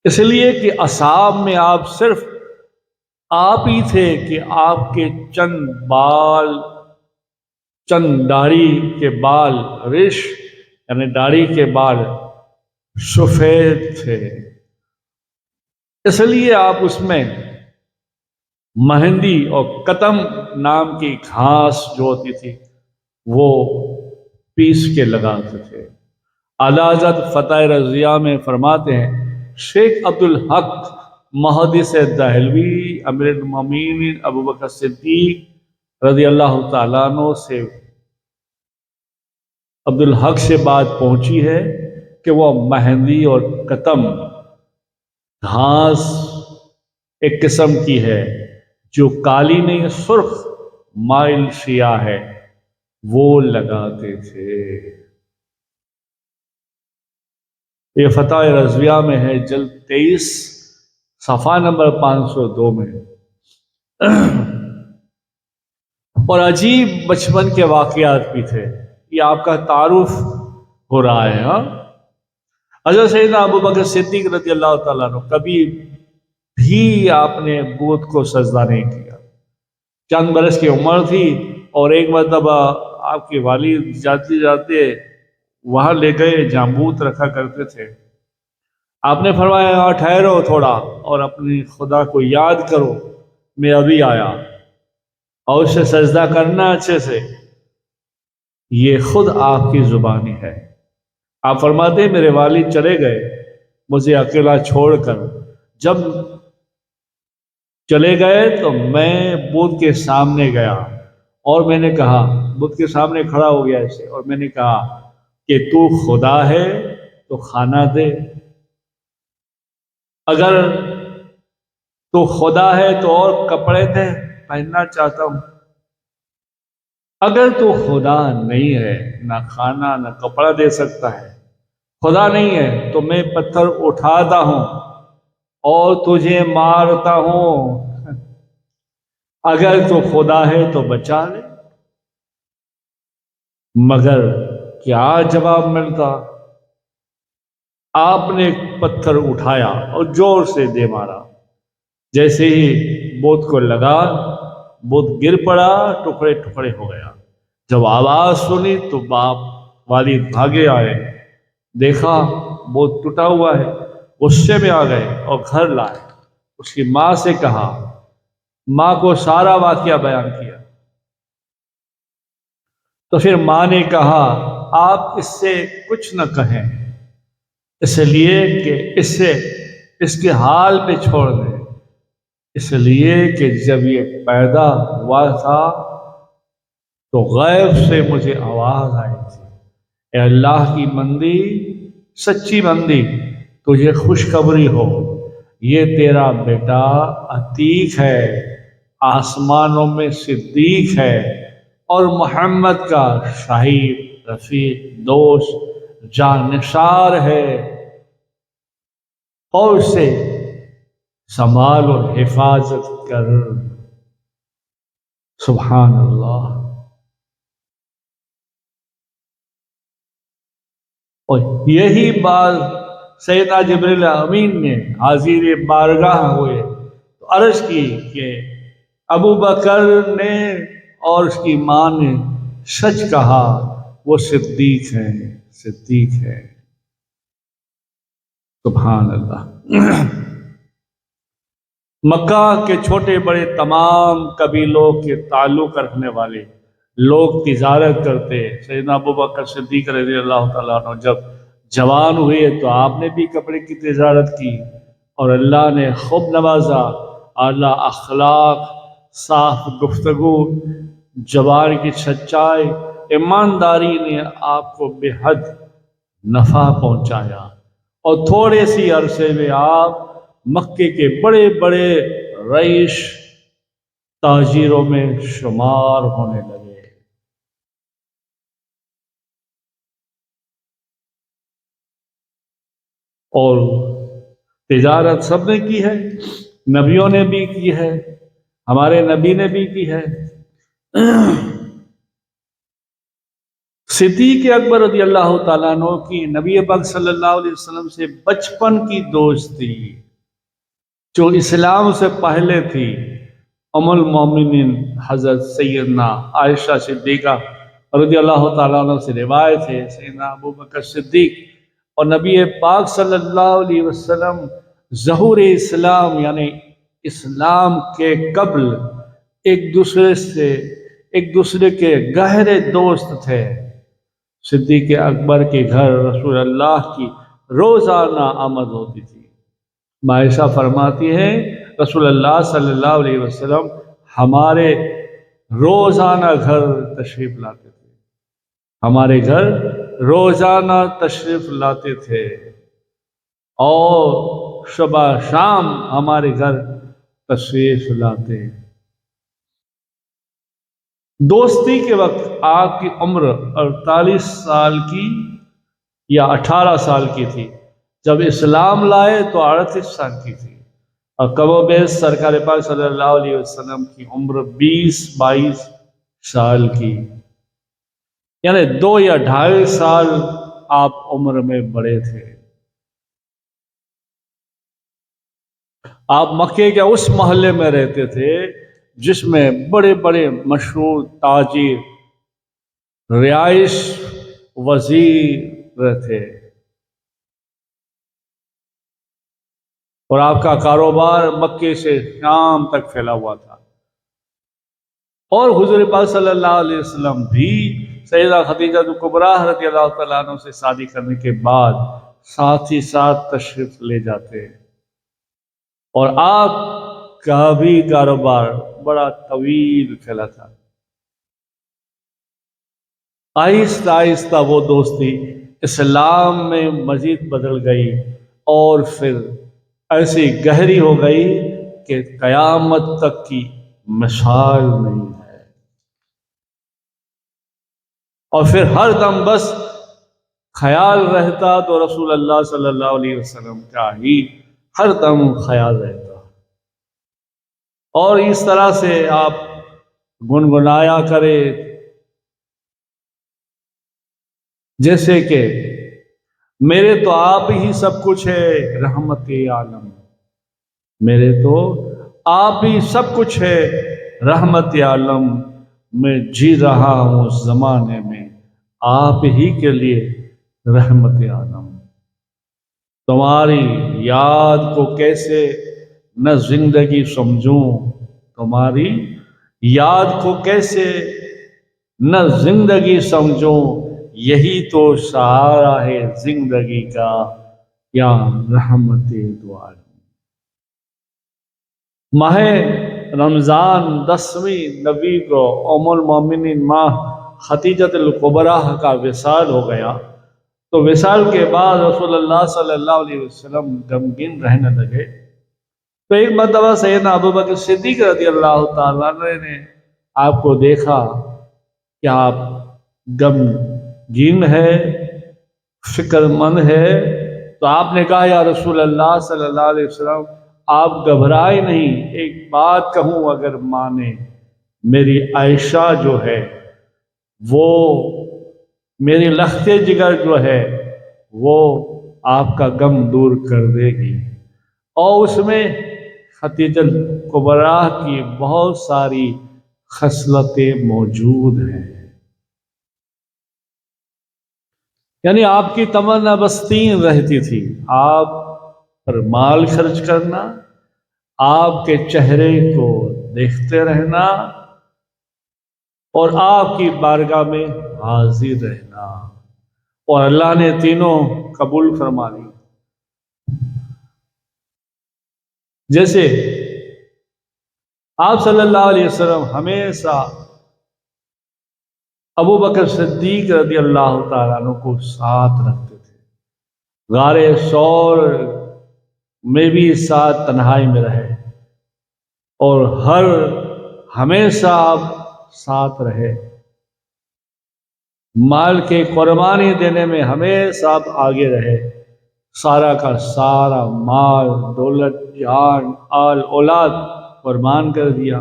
اس لیے کہ اصحاب میں آپ صرف آپ ہی تھے کہ آپ کے چند داڑھی کے بال ریش یعنی داڑھی کے بال سفید تھے، اس لیے آپ اس میں مہندی اور قطم نام کی گھاس جو ہوتی تھی وہ پیس کے لگاتے تھے۔ اعلیٰ حضرت فتح رضیہ میں فرماتے ہیں، شیخ عبدالحق محدث دہلوی امیر المومنین ابوبکر صدیق رضی اللہ تعالیٰ عنہ سے عبدالحق سے بات پہنچی ہے کہ وہ مہندی اور قطم گھاس ایک قسم کی ہے جو کالی نہیں سرخ مائل سیاہ ہے، وہ لگاتے تھے۔ یہ فتح رضویہ میں ہے، جلد 23 صفحہ نمبر 502 میں۔ اور عجیب بچپن کے واقعات بھی تھے، یہ آپ کا تعارف ہو رہا ہے۔ حضرت سیدنا ابوبکر صدیق رضی اللہ تعالیٰ عنہ کبھی بھی آپ نے بت کو سجدہ نہیں کیا۔ چند برس کی عمر تھی اور ایک مرتبہ آپ کے والد جاتے جاتے وہاں لے گئے جہاں بت رکھا کرتے تھے۔ آپ نے فرمایا ٹھہرو تھوڑا اور اپنی خدا کو یاد کرو، میں ابھی آیا، اور اسے سجدہ کرنا اچھے سے، یہ خود آپ کی زبانی ہے۔ آپ فرماتے میرے والد چلے گئے مجھے اکیلا چھوڑ کر، جب چلے گئے تو میں بت کے سامنے گیا اور میں نے کہا، بت کے سامنے کھڑا ہو گیا ایسے، اور میں نے کہا کہ تو خدا ہے تو کھانا دے، اگر تو خدا ہے تو اور کپڑے دے، پہننا چاہتا ہوں، اگر تو خدا نہیں ہے نہ کھانا نہ کپڑا دے سکتا ہے، خدا نہیں ہے تو میں پتھر اٹھاتا ہوں اور تجھے مارتا ہوں، اگر تو خدا ہے تو بچا لے۔ مگر کیا جواب ملتا؟ آپ نے ایک پتھر اٹھایا اور زور سے دے مارا، جیسے ہی بت کو لگا، بت گر پڑا، ٹکڑے ٹکڑے ہو گیا۔ جب آواز سنی تو باپ والد بھاگے آئے، دیکھا بت ٹوٹا ہوا ہے، غصے میں آ گئے اور گھر لائے۔ اس کی ماں سے کہا، ماں کو سارا واقعہ بیان کیا۔ تو پھر ماں نے کہا، آپ اس سے کچھ نہ کہیں، اس لیے کہ اس کے حال پہ چھوڑ دیں، اس لیے کہ جب یہ پیدا ہوا تھا تو غیب سے مجھے آواز آئی تھی، اے اللہ کی بندی، سچی بندی، تجھے خوشخبری ہو، یہ تیرا بیٹا عتیق ہے، آسمانوں میں صدیق ہے، اور محمد کا صاحب، رفیق، دوست، جانشار ہے، اور اسے سنبھال اور حفاظت کر۔ سبحان اللہ۔ اور یہی بات سیدنا جبریل امین نے حاضر بارگاہ ہوئے تو عرض کی کہ ابو بکر نے اور اس کی ماں نے سچ کہا، وہ صدیق ہے، صدیق ہے۔ سبحان اللہ۔ مکہ کے چھوٹے بڑے تمام قبیلوں کے تعلق رکھنے والے لوگ تجارت کرتے۔ سیدنا ابو بکر صدیق رضی اللہ تعالیٰ عنہ جب جوان ہوئے تو آپ نے بھی کپڑے کی تجارت کی، اور اللہ نے خوب نوازا، اعلیٰ اخلاق، صاف گفتگو، زبان کی سچائی، ایمانداری نے آپ کو بے حد نفع پہنچایا، اور تھوڑے سی عرصے میں آپ مکے کے بڑے بڑے رئیس تاجروں میں شمار ہونے لگے۔ اور تجارت سب نے کی ہے، نبیوں نے بھی کی ہے، ہمارے نبی نے بھی کی ہے۔ صدیق اکبر رضی اللہ تعالیٰ عنہ کی نبی پاک صلی اللہ علیہ وسلم سے بچپن کی دوستی، جو اسلام سے پہلے تھی، ام المومنین حضرت سیدنا عائشہ صدیقہ رضی اللہ تعالیٰ عنہ سے روایت ہے، سیدنا ابو بکر صدیق اور نبی پاک صلی اللہ علیہ وسلم ظہور اسلام یعنی اسلام کے قبل ایک دوسرے کے گہرے دوست تھے۔ صدیق اکبر کے گھر رسول اللہ کی روزانہ آمد ہوتی تھی۔ عائشہ فرماتی ہیں، رسول اللہ صلی اللہ علیہ وسلم ہمارے روزانہ گھر تشریف لاتے تھے، ہمارے گھر روزانہ تشریف لاتے تھے، اور صبح شام ہمارے گھر تشریف لاتے۔ دوستی کے وقت آپ کی عمر 48 سال کی یا 18 سال کی تھی، جب اسلام لائے تو 38 سال کی تھی، اور کم و بیش سرکار پاک صلی اللہ علیہ وسلم کی عمر 20-22 سال کی، یعنی 2 یا 2.5 سال آپ عمر میں بڑے تھے۔ آپ مکے کے اس محلے میں رہتے تھے جس میں بڑے بڑے مشہور تاجر، رہائش، وزیر تھے، اور آپ کا کاروبار مکے سے شام تک پھیلا ہوا تھا۔ اور حضور پاک صلی اللہ علیہ وسلم بھی سیدہ خدیجہ کبریٰ رضی اللہ تعالیٰ عنہ سے شادی کرنے کے بعد ساتھ ہی ساتھ تشریف لے جاتے، اور آپ کا بھی کاروبار بڑا طویل پھیلا تھا۔ آہستہ آہستہ وہ دوستی اسلام میں مزید بدل گئی، اور پھر ایسی گہری ہو گئی کہ قیامت تک کی مثال نہیں ہے، اور پھر ہر دم بس خیال رہتا تو رسول اللہ صلی اللہ علیہ وسلم کا ہی ہر دم خیال رہتا، اور اس طرح سے آپ گنگنایا کرے جیسے کہ میرے تو آپ ہی سب کچھ ہے، رحمت عالم، میرے تو آپ ہی سب کچھ ہے، رحمت عالم میں جی رہا ہوں اس زمانے میں، آپ ہی کے لیے رحمت عالم۔ تمہاری یاد کو کیسے نہ زندگی سمجھوں، تمہاری یاد کو کیسے نہ زندگی سمجھوں، یہی تو سہارا ہے زندگی کا، یا رحمت دو عالم۔ ماہ رمضان 10ویں نبی کو ام المومنین ماں خدیجۃ الکبریٰ کا وصال ہو گیا، تو وصال کے بعد رسول اللہ صلی اللہ علیہ وسلم غمگین رہنے لگے۔ تو ایک مرتبہ سیدنا ابوبکر صدیق رضی اللہ تعالیٰ عنہ نے آپ کو دیکھا کہ آپ غمگین ہے، فکر مند ہے، تو آپ نے کہا یا رسول اللہ صلی اللہ علیہ وسلم آپ گھبرائے نہیں، ایک بات کہوں اگر مانے، میری عائشہ جو ہے وہ میری لخت جگر جو ہے وہ آپ کا غم دور کر دے گی، اور اس میں خدیجہ کبریٰ کی بہت ساری خصلتیں موجود ہیں۔ یعنی آپ کی تمنا بس 3 رہتی تھی، آپ پر مال خرچ کرنا، آپ کے چہرے کو دیکھتے رہنا، اور آپ کی بارگاہ میں حاضر رہنا، اور اللہ نے تینوں قبول فرما لی۔ جیسے آپ صلی اللہ علیہ وسلم ہمیشہ ابو بکر صدیق رضی اللہ تعالیٰ عنہ کو ساتھ رکھتے تھے، غار ثور میں بھی ساتھ تنہائی میں رہے، اور ہمیشہ آپ ساتھ رہے، مال کے قربانی دینے میں ہمیشہ آپ آگے رہے، سارا کا سارا مال دولت جان آل اولاد قربان کر دیا،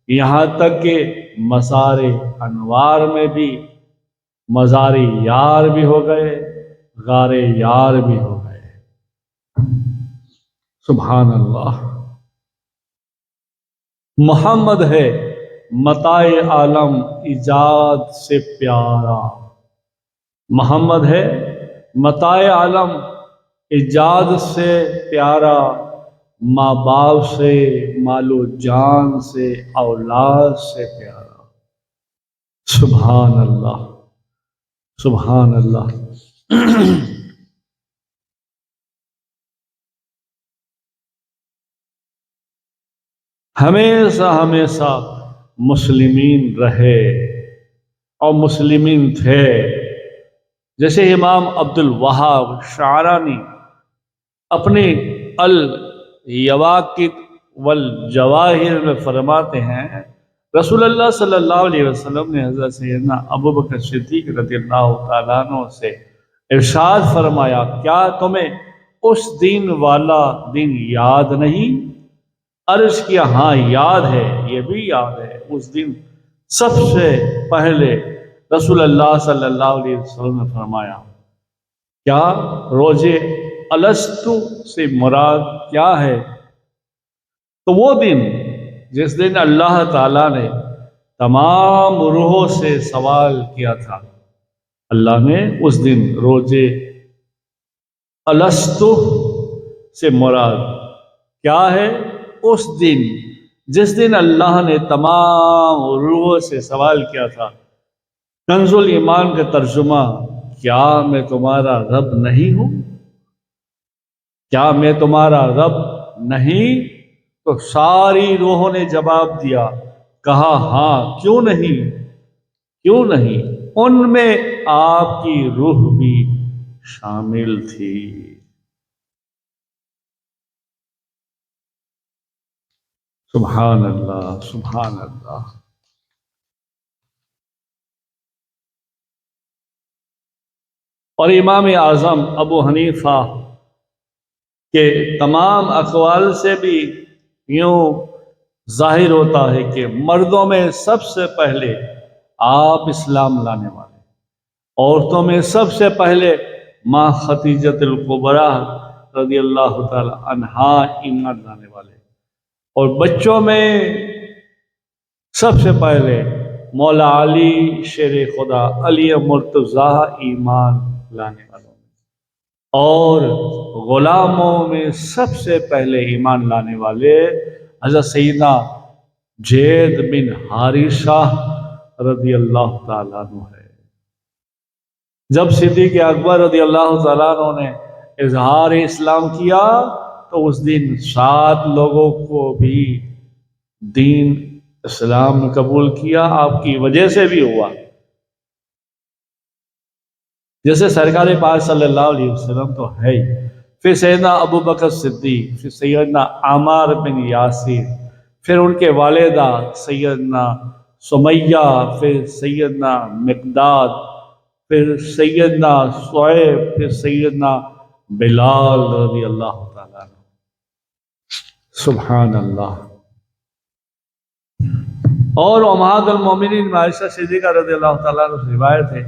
یہاں تک کہ مزار انوار میں بھی مزار یار بھی ہو گئے، غار یار بھی ہو گئے۔ سبحان اللہ۔ محمد ہے متاع عالم ایجاد سے پیارا، محمد ہے متاع عالم ایجاد سے پیارا، ماں باپ سے مال و جان سے اولاد سے پیارا۔ سبحان اللہ، سبحان اللہ۔ ہمیشہ ہمیشہ مسلمین رہے اور مسلمین تھے، جیسے امام عبد الوہاب شعرانی اپنی الیواقت والجواہر میں فرماتے ہیں، رسول اللہ صلی اللہ علیہ وسلم نے حضرت سیدنا ابوبکر صدیق رضی اللہ تعالیٰ عنہ سے ارشاد فرمایا، کیا تمہیں اس دن والا دن یاد نہیں؟ عرض کیا ہاں یاد ہے، یہ بھی یاد ہے۔ اس دن سب سے پہلے رسول اللہ صلی اللہ علیہ وسلم نے فرمایا، کیا روزے الستو سے مراد کیا ہے؟ تو وہ دن جس دن اللہ تعالیٰ نے تمام روحوں سے سوال کیا تھا، اللہ نے اس دن روزے الستو سے مراد کیا ہے؟ اس دن جس دن اللہ نے تمام روحوں سے سوال کیا تھا۔ کنز الایمان کا ترجمہ، کیا میں تمہارا رب نہیں ہوں؟ کیا میں تمہارا رب نہیں؟ تو ساری روحوں نے جواب دیا، کہا ہاں، کیوں نہیں، کیوں نہیں؟ ان میں آپ کی روح بھی شامل تھی۔ سبحان اللہ، سبحان اللہ۔ اور امام اعظم ابو حنیفہ کے تمام اقوال سے بھی یوں ظاہر ہوتا ہے کہ مردوں میں سب سے پہلے آپ اسلام لانے والے، عورتوں میں سب سے پہلے ماں خدیجۃ الکبریٰ رضی اللہ تعالی عنہا ایمان لانے والے، اور بچوں میں سب سے پہلے مولا علی شیر خدا علی مرتضیٰ ایمان لانے والوں میں، اور غلاموں میں سب سے پہلے ایمان لانے والے حضرت سیدنا زید بن حارثہ رضی اللہ تعالیٰ عنہ ہے۔ جب صدیق اکبر رضی اللہ تعالیٰ عنہ نے اظہار اسلام کیا تو اس دن 7 لوگوں کو بھی دین اسلام میں قبول کیا، آپ کی وجہ سے بھی ہوا، جیسے سرکار پاک صلی اللہ علیہ وسلم تو ہے ہی، پھر سیدنا ابو بکر صدیق، پھر سیدنا عمار بن یاسر، پھر ان کے والدہ سیدنا سمیہ، پھر سیدنا مقداد، پھر سیدنا صہیب، پھر سیدنا بلال رضی اللہ تعالیٰ عنہ۔ سبحان اللہ۔ اور امہات المومنین عائشہ صدیقہ رضی اللہ تعالیٰ عنہ سے روایت ہے،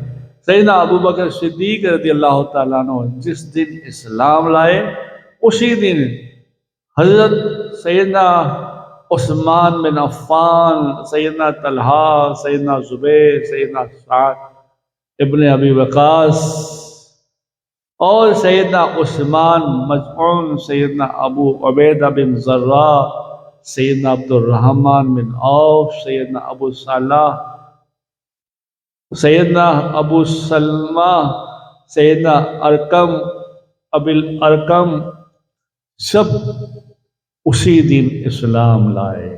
سیدنا ابو بکر صدیق رضی اللہ تعالیٰ عنہ جس دن اسلام لائے اسی دن حضرت سیدنا عثمان بن عفان، سیدنا طلحہ، سیدنا زبیر، سیدنا سعد ابن ابی وقاص اور سیدنا عثمان مظعون، سیدنا ابو عبیدہ بن جراح، سیدنا عبد الرحمن بن عوف، سیدنا ابو صالح، سیدنا ابو سلمہ، سیدنا ارقم، ابی الارقم، سب اسی دن اسلام لائے۔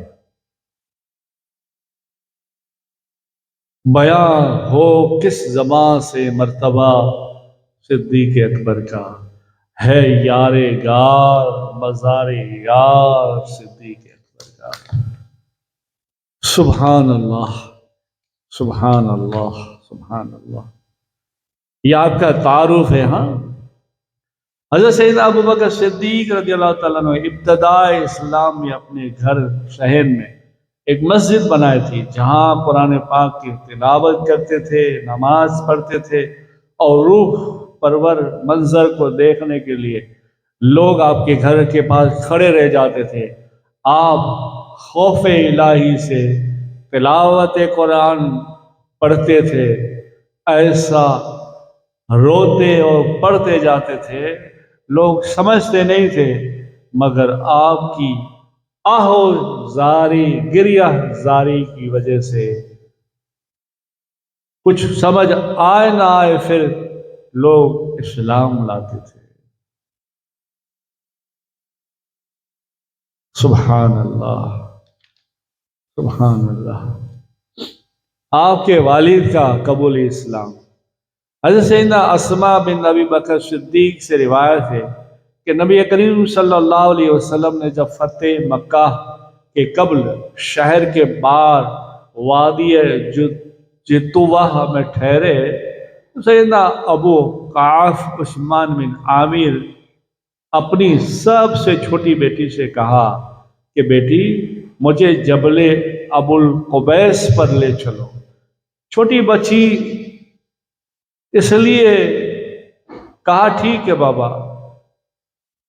بیان ہو کس زبان سے مرتبہ صدیق اکبر کا، ہے یار غار مزار یار صدیق اکبر کا۔ سبحان اللہ، سبحان اللہ، سبحان اللہ۔ یہ آپ کا تعارف ہے۔ ہاں، حضرت سیدنا ابو بکر صدیق رضی اللہ تعالیٰ عنہ ابتدائے اسلام میں اپنے گھر شہر میں ایک مسجد بنائی تھی جہاں قرآن پاک کی تلاوت کرتے تھے، نماز پڑھتے تھے، اور روح پرور منظر کو دیکھنے کے لیے لوگ آپ کے گھر کے پاس کھڑے رہ جاتے تھے۔ آپ خوف الہی سے تلاوت قرآن پڑھتے تھے، ایسا روتے اور پڑھتے جاتے تھے، لوگ سمجھتے نہیں تھے، مگر آپ کی آہو زاری، گریہ زاری کی وجہ سے کچھ سمجھ آئے نہ آئے پھر لوگ اسلام لاتے تھے۔ سبحان اللہ، سبحان اللہ۔ آپ کے والد کا قبول اسلام، حضرت سیدنا اسماء بن ابی بکر صدیق سے روایت ہے کہ نبی کریم صلی اللہ علیہ وسلم نے جب فتح مکہ کے قبل شہر کے باہر وادی جتوہ میں ٹھہرے، سیدنا ابو قعف عثمان بن عامر اپنی سب سے چھوٹی بیٹی سے کہا کہ بیٹی مجھے جبل ابو القبیس پر لے چلو۔ چھوٹی بچی اس لیے کہا ٹھیک ہے بابا،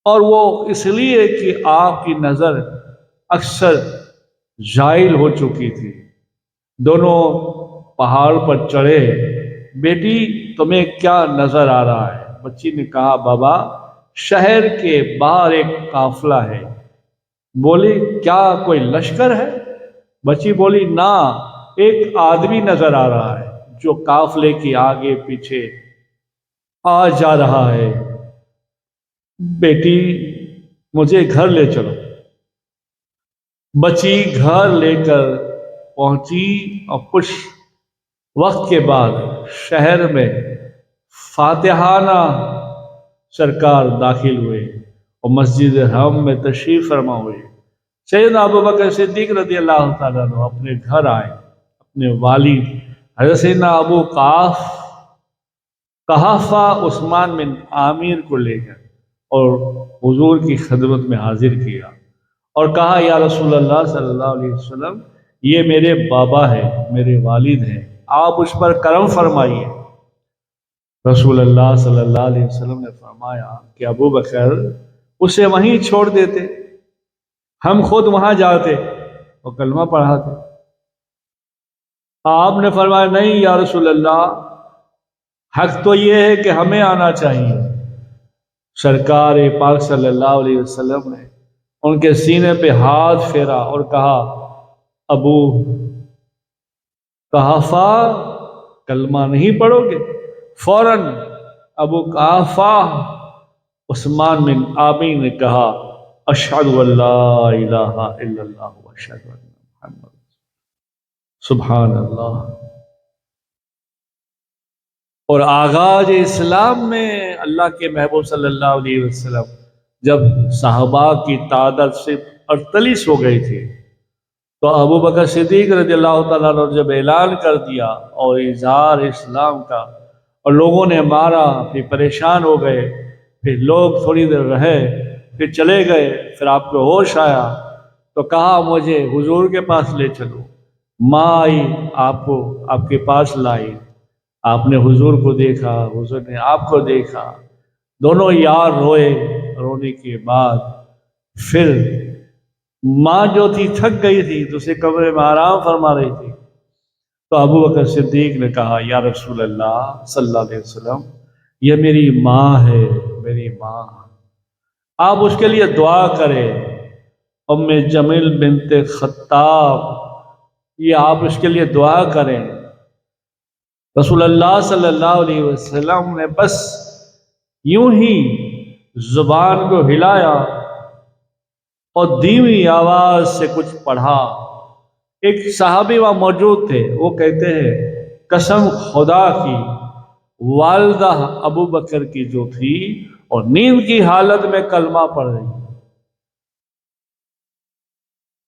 اور وہ اس لیے کہ آپ کی نظر اکثر زائل ہو چکی تھی۔ دونوں پہاڑ پر چڑھے۔ بیٹی تمہیں کیا نظر آ رہا ہے؟ بچی نے کہا بابا شہر کے باہر ایک قافلہ ہے۔ بولی کیا کوئی لشکر ہے؟ بچی بولی نہ، ایک آدمی نظر آ رہا ہے جو قافلے کی آگے پیچھے آ جا رہا ہے۔ بیٹی مجھے گھر لے چلو۔ بچی گھر لے کر پہنچی اور کچھ وقت کے بعد شہر میں فاتحانہ سرکار داخل ہوئے اور مسجد حرم میں تشریف فرما ہوئے۔ سیدنا ابو بکر صدیق رضی اللہ تعالیٰ عنہ اپنے گھر آئے، اپنے والد حضرت سیدنا ابو قحافہ عثمان بن عامر کو لے کر اور حضور کی خدمت میں حاضر کیا اور کہا یا رسول اللہ صلی اللہ علیہ وسلم، یہ میرے بابا ہے، میرے والد ہیں، آپ اس پر کرم فرمائیے۔ رسول اللہ صلی اللہ علیہ وسلم نے فرمایا کہ ابو بکر اسے وہیں چھوڑ دیتے، ہم خود وہاں جاتے اور کلمہ پڑھاتے۔ آپ نے فرمایا نہیں یا رسول اللہ، حق تو یہ ہے کہ ہمیں آنا چاہیے۔ سرکار پاک صلی اللہ علیہ وسلم نے ان کے سینے پہ ہاتھ پھیرا اور کہا ابو قحافہ کلمہ نہیں پڑھو گے؟ فوراً ابو قحافہ عثمان بن عامر نے کہا اشہد ان لا الہ الا اللہ واشہد ان محمد، سبحان اللہ۔ اور آغاز اسلام میں اللہ کے محبوب صلی اللہ علیہ وسلم جب صحابہ کی تعداد صرف 48 ہو گئی تھی تو ابو بکر صدیق رضی اللہ تعالیٰ نے جب اعلان کر دیا اور اظہار اسلام کا، اور لوگوں نے مارا، پھر پریشان ہو گئے، پھر لوگ تھوڑی دیر رہے، پھر چلے گئے، پھر آپ کو ہوش آیا تو کہا مجھے حضور کے پاس لے چلو۔ ماں آئی آپ کو آپ کے پاس لائی، آپ نے حضور کو دیکھا، حضور نے آپ کو دیکھا، دونوں یار روئے۔ رونے کے بعد پھر ماں جو تھی تھک گئی تھی، دوسرے کمرے میں آرام فرما رہی تھی، تو ابو بکر صدیق نے کہا یا رسول اللہ صلی اللہ علیہ وسلم، یہ میری ماں ہے، میری ماں، آپ اس کے لیے دعا کریں، ام جمیل بنت خطاب، یہ آپ اس کے لیے دعا کریں۔ رسول اللہ صلی اللہ علیہ وسلم نے بس یوں ہی زبان کو ہلایا اور دھیمی آواز سے کچھ پڑھا۔ ایک صحابی وہاں موجود تھے، وہ کہتے ہیں قسم خدا کی، والدہ ابو بکر کی جو تھی اور نیند کی حالت میں کلمہ پڑھ رہی،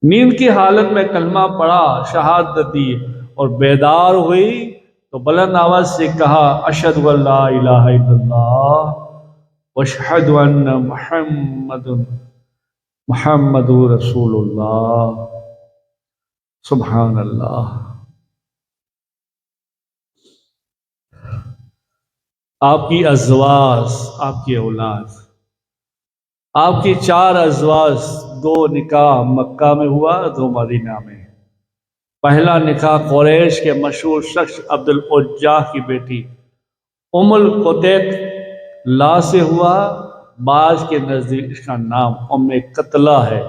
نیند کی حالت میں کلمہ پڑھا، شہادت دی اور بیدار ہوئی تو بلند آواز سے کہا اشہد ان لا الہ الا اللہ واشہد ان محمد رسول اللہ، سبحان اللہ۔ آپ کی ازواج، آپ کی اولاد، آپ کی 4 ازواج، 2 نکاح مکہ میں ہوا، 2 مدینہ میں۔ پہلا نکاح قریش کے مشہور شخص عبد العزا کی بیٹی ام القطیق لا سے ہوا، بعض کے نزدیک اس کا نام ام قتلہ ہے،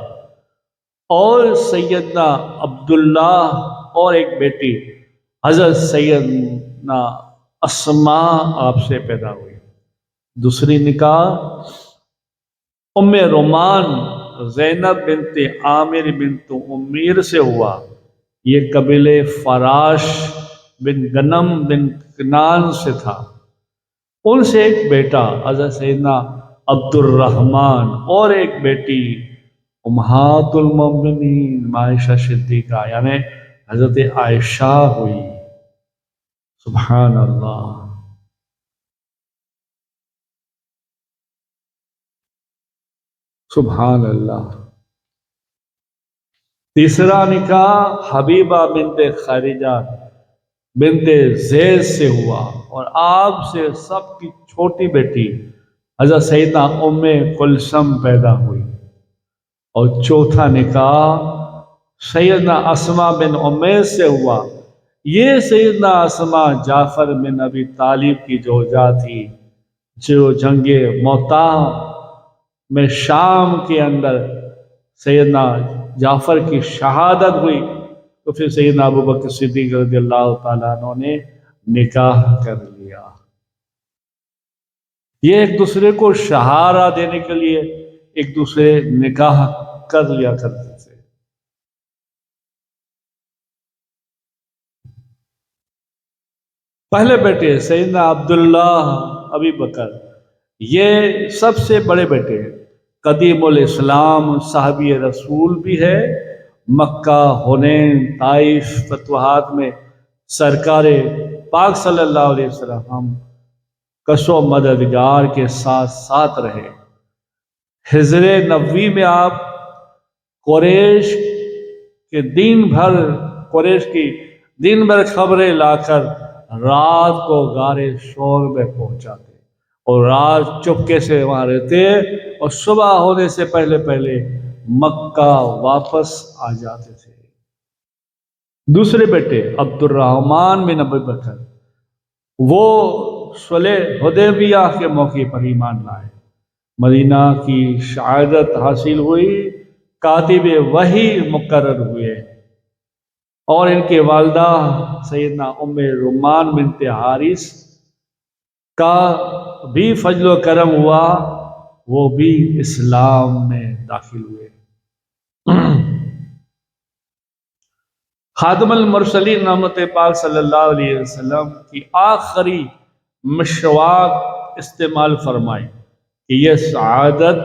اور سیدنا عبداللہ اور ایک بیٹی حضرت سیدنا اسماء آپ سے پیدا ہوئی۔ دوسری نکاح ام رومان زینب بنت عامر بنت امیر سے ہوا، یہ قبیلے فراش بن غنم بن کنان سے تھا، ان سے ایک بیٹا حضرت سیدنا عبد الرحمن اور ایک بیٹی امہات المومنین عائشہ صدیقہ یعنی حضرت عائشہ ہوئی، سبحان اللہ۔ سبحان اللہ۔ تیسرا نکاح حبیبہ بنت خارجہ بنت زید سے ہوا اور آپ سے سب کی چھوٹی بیٹی حضرت سیدنا ام کلثم پیدا ہوئی، اور چوتھا نکاح سیدنا اسماء بن امیس سے ہوا، یہ سیدنا اسماء جعفر بن ابی طالب کی زوجہ تھی، جو جنگ موطا میں شام کے اندر سیدنا جعفر کی شہادت ہوئی تو پھر سیدنا ابو بکر صدیق رضی اللہ تعالیٰ عنہ نے نکاح کر لیا۔ یہ ایک دوسرے کو سہارا دینے کے لیے ایک دوسرے نکاح کر لیا کرتے تھے۔ پہلے بیٹے سیدنا عبداللہ ابی بکر، یہ سب سے بڑے بیٹے، قدیم الاسلام صحابی رسول بھی ہے، مکہ، حنین، طائف فتوحات میں سرکار پاک صلی اللہ علیہ وسلم ہم کسو مددگار کے ساتھ ساتھ رہے۔ ہجر نبوی میں آپ قریش کی دن بھر خبریں لا کر رات کو غار شور میں پہنچاتے اور رات چپکے سے وہاں رہتے اور صبح ہونے سے پہلے مکہ واپس آ جاتے تھے۔ دوسرے بیٹے عبد الرحمن بن ابی بکر، وہ صلح حدیبیہ کے موقع پر ایمان لائے، مدینہ کی شہادت حاصل ہوئی، کاتب وحی مقرر ہوئے، اور ان کے والدہ سیدنا ام رومان بنت حارث کا بھی فضل و کرم ہوا، وہ بھی اسلام میں داخل ہوئے۔ خاتم المرسلین رحمت پاک صلی اللہ علیہ وسلم کی آخری مشواق استعمال فرمائی کہ یہ سعادت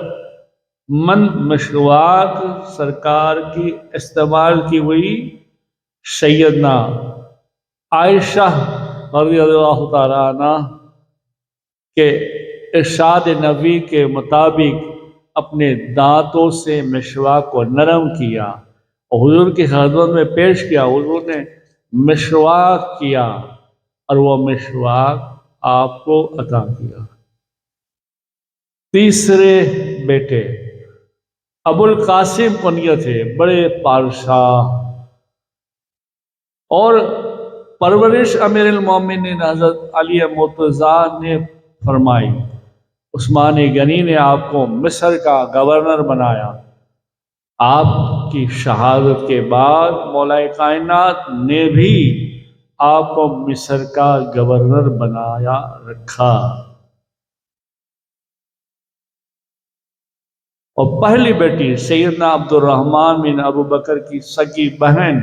مند مشواق سرکار کی استعمال کی ہوئی سیدنا عائشہ رضی اللہ تعالیٰ عنہ کے ارشاد نبی کے مطابق اپنے دانتوں سے مسواک کو نرم کیا اور حضور کی خدمت میں پیش کیا۔ حضور نے مسواک کیا اور وہ مسواک آپ کو عطا کیا۔ تیسرے بیٹے ابو القاسم کنیت تھے، بڑے بادشاہ، اور پرورش امیر المومنین حضرت علی مرتضیٰ نے فرمائی۔ عثمان غنی نے آپ کو مصر کا گورنر بنایا۔ آپ کی شہادت کے بعد مولا کائنات نے بھی آپ کو مصر کا گورنر بنایا رکھا، اور پہلی بیٹی سیدنا عبد الرحمن بن ابو بکر کی سگی بہن،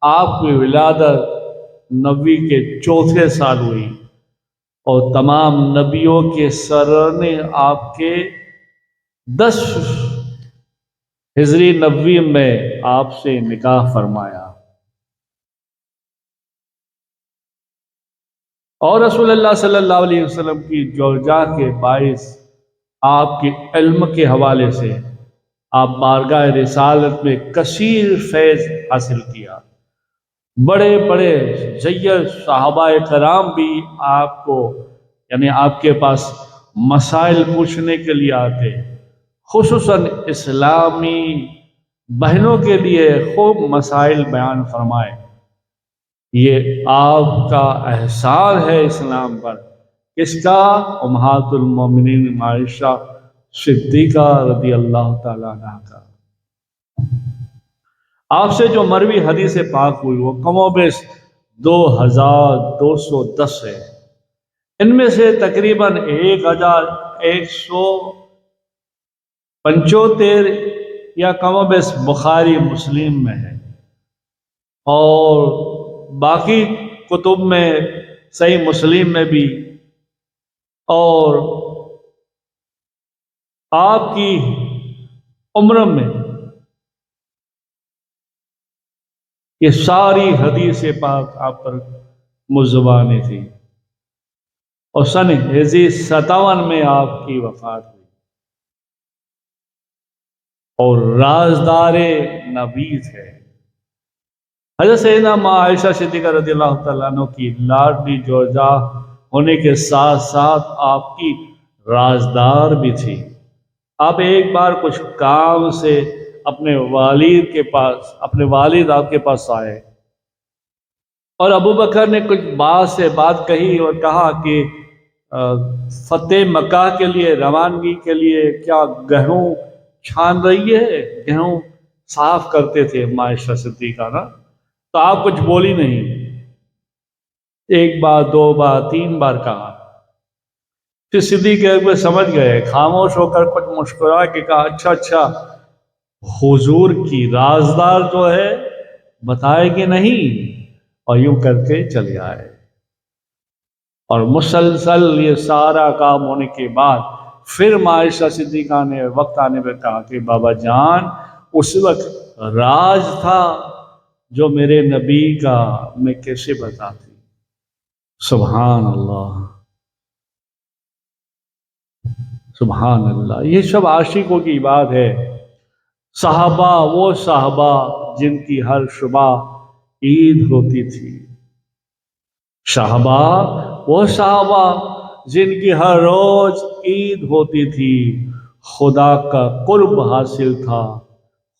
آپ کی ولادت نبی کے 4تھے سال ہوئی، اور تمام نبیوں کے سر نے آپ کے 10 ہجری نبوی میں آپ سے نکاح فرمایا، اور رسول اللہ صلی اللہ علیہ وسلم کی جوجا کے باعث آپ کے علم کے حوالے سے آپ بارگاہ رسالت میں کثیر فیض حاصل کیا۔ بڑے بڑے جید صحابہ کرام بھی آپ کو یعنی آپ کے پاس مسائل پوچھنے کے لیے آتے، خصوصاً اسلامی بہنوں کے لیے خوب مسائل بیان فرمائے۔ یہ آپ کا احسان ہے اسلام پر، کس کا؟ امہات المومنین عائشہ صدیقہ رضی اللہ تعالیٰ عنہ کا۔ آپ سے جو مروی حدیث پاک ہوئی وہ کم و بیش 2210 ہے۔ ان میں سے تقریباً 1175 یا کم و بیش بخاری مسلم میں ہے، اور باقی کتب میں صحیح مسلم میں بھی، اور آپ کی عمر میں یہ ساری حدیث پاک آپ پر مزبانی تھی، اور سن ہجری 57 میں آپ کی وفات ہوئی، اور رازدار نبی تھے۔ حضرت سیدنا ماں عائشہ صدیقہ رضی اللہ تعالیٰ عنہ کی لاڈلی جوجا ہونے کے ساتھ ساتھ آپ کی رازدار بھی تھی۔ آپ ایک بار کچھ کام سے اپنے والد آپ کے پاس آئے، اور ابو بکر نے کچھ بات کہی اور کہا کہ فتح مکہ کے لیے روانگی کے لیے کیا گہوں چھان رہی ہے؟ گہوں صاف کرتے تھے ماں عائشہ صدیقہ نا، تو آپ کچھ بولی نہیں، ایک بار 2 بار 3 بار کہا، پھر صدیق اکبر سمجھ گئے، خاموش ہو کر کچھ مسکرا کے کہا اچھا حضور کی رازدار جو ہے بتائے گی نہیں، اور یوں کر کے چلے آئے۔ اور مسلسل یہ سارا کام ہونے کے بعد پھر ماں عائشہ صدیقہ نے وقت آنے پہ کہا کہ بابا جان اس وقت راز تھا جو میرے نبی کا، میں کیسے بتاتی؟ سبحان اللہ، سبحان اللہ، یہ سب عاشقوں کی بات ہے۔ صحابہ، وہ صحابہ جن کی ہر صبح عید ہوتی تھی، صحابہ وہ صحابہ جن کی ہر روز عید ہوتی تھی، خدا کا قرب حاصل تھا،